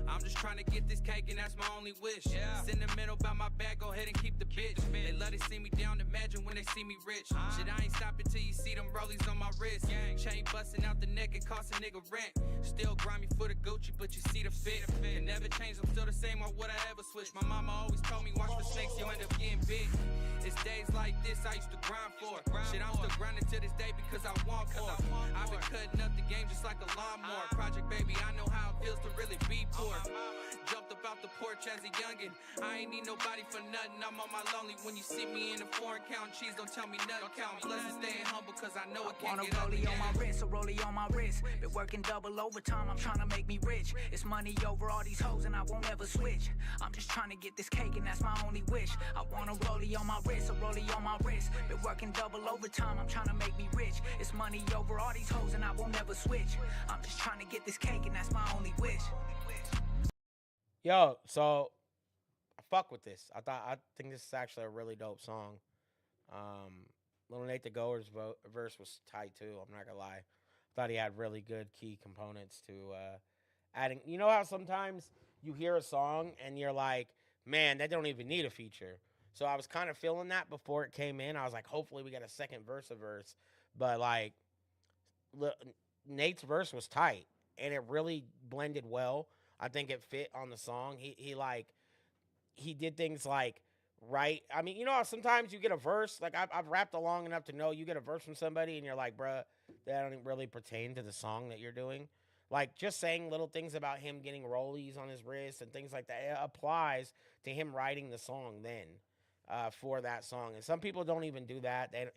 I'm just trying to get this cake and that's my only wish. Sentimental about my bag, go ahead and keep the bitch. They love to see me down, imagine when they see me rich. Shit, I ain't stopping till you see them rollies on my wrist. Chain busting out the neck, it cost a nigga rent. Still grimy for the Gucci, but you see the fit. Can never change, I'm still the same, or would I ever switch? My mama always told me, watch for snakes, you'll end up getting bit. It's days like this I used to grind for. Shit, I'm still grinding to this day because I want more. I've been cutting up the game just like a lawnmower. Project baby, I know how it feels to really be poor. Jumped up out the porch as a youngin'. I ain't need nobody for nothing, I'm on my lonely. When you see me in the foreign counting cheese, don't tell me nothing. Count blessings, staying humble cause I know it can't get ugly. Want a rollie on my wrist, a rollie on my wrist. Been working double overtime, I'm trying to make me rich. It's money over all these hoes and I won't ever switch. I'm just trying to get this cake and that's my only wish. I want a rollie on my wrist, a rollie on my wrist. Been working double overtime, I'm trying to make me rich. It's money over all these hoes and I won't ever switch. I'm just trying to get this cake and that's my only wish. Yo, so I fuck with this. I think this is actually a really dope song. Little Nate the Goer's verse was tight too. I'm not gonna lie. I thought he had really good key components to adding. You know how sometimes you hear a song and you're like, man, that don't even need a feature. So I was kind of feeling that before it came in. I was like, hopefully we get a second verse. But like, Nate's verse was tight and it really blended well. I think it fit on the song. He did things like right. I mean, you know how sometimes you get a verse, like I've rapped along enough to know you get a verse from somebody and you're like, bruh, that don't really pertain to the song that you're doing. Like just saying little things about him getting rollies on his wrist and things like that, it applies to him writing the song then for that song. And some people don't even do that. They,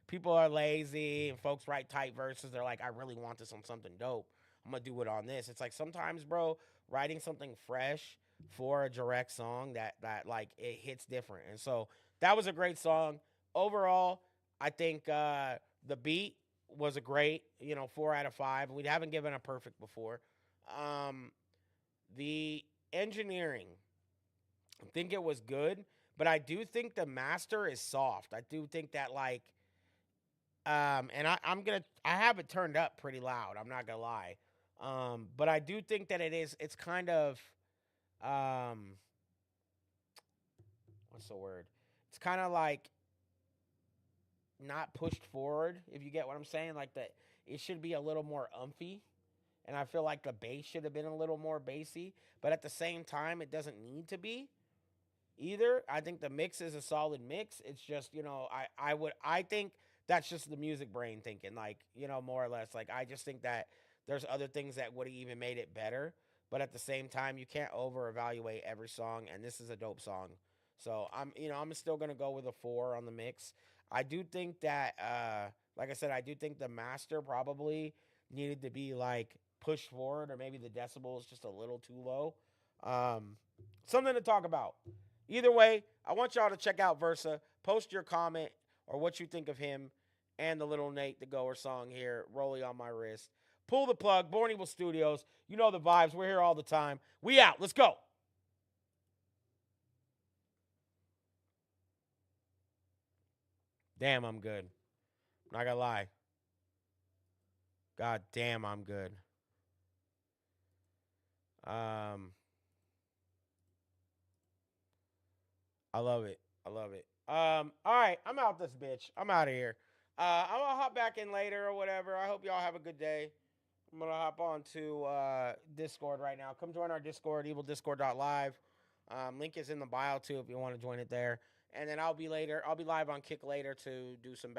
people are lazy and folks write tight verses. They're like, I really want this on something dope. I'm gonna do it on this. It's like sometimes, bro, writing something fresh for a direct song that like it hits different. And so that was a great song. Overall, I think the beat was a great, 4 out of 5. We haven't given a perfect before. The engineering, I think it was good, but I do think the master is soft. I do think that like, and I have it turned up pretty loud. I'm not gonna lie. But I do think that it's kind of, what's the word? It's kind of like, not pushed forward, if you get what I'm saying. Like that, it should be a little more umphy. And I feel like the bass should have been a little more bassy. But at the same time, it doesn't need to be either. I think the mix is a solid mix. It's just, I think that's just the music brain thinking, like, more or less. Like, I just think that there's other things that would have even made it better. But at the same time, you can't over evaluate every song, and this is a dope song. So I'm still gonna go with a 4 on the mix. I do think that, like I said, I do think the master probably needed to be like pushed forward, or maybe the decibel is just a little too low. Something to talk about. Either way, I want y'all to check out Versa. Post your comment or what you think of him and the Little Nate the Goer song here, Rolly on My Wrist. Pull the plug, Born Evil Studios. You know the vibes. We're here all the time. We out. Let's go. Damn, I'm good. Not gonna lie. God damn, I'm good. I love it. I love it. All right, I'm out this bitch. I'm out of here. I'm gonna hop back in later or whatever. I hope y'all have a good day. I'm gonna hop on to Discord right now. Come join our Discord, evildiscord.live. Link is in the bio too if you want to join it there. And then I'll be live on Kick later to do some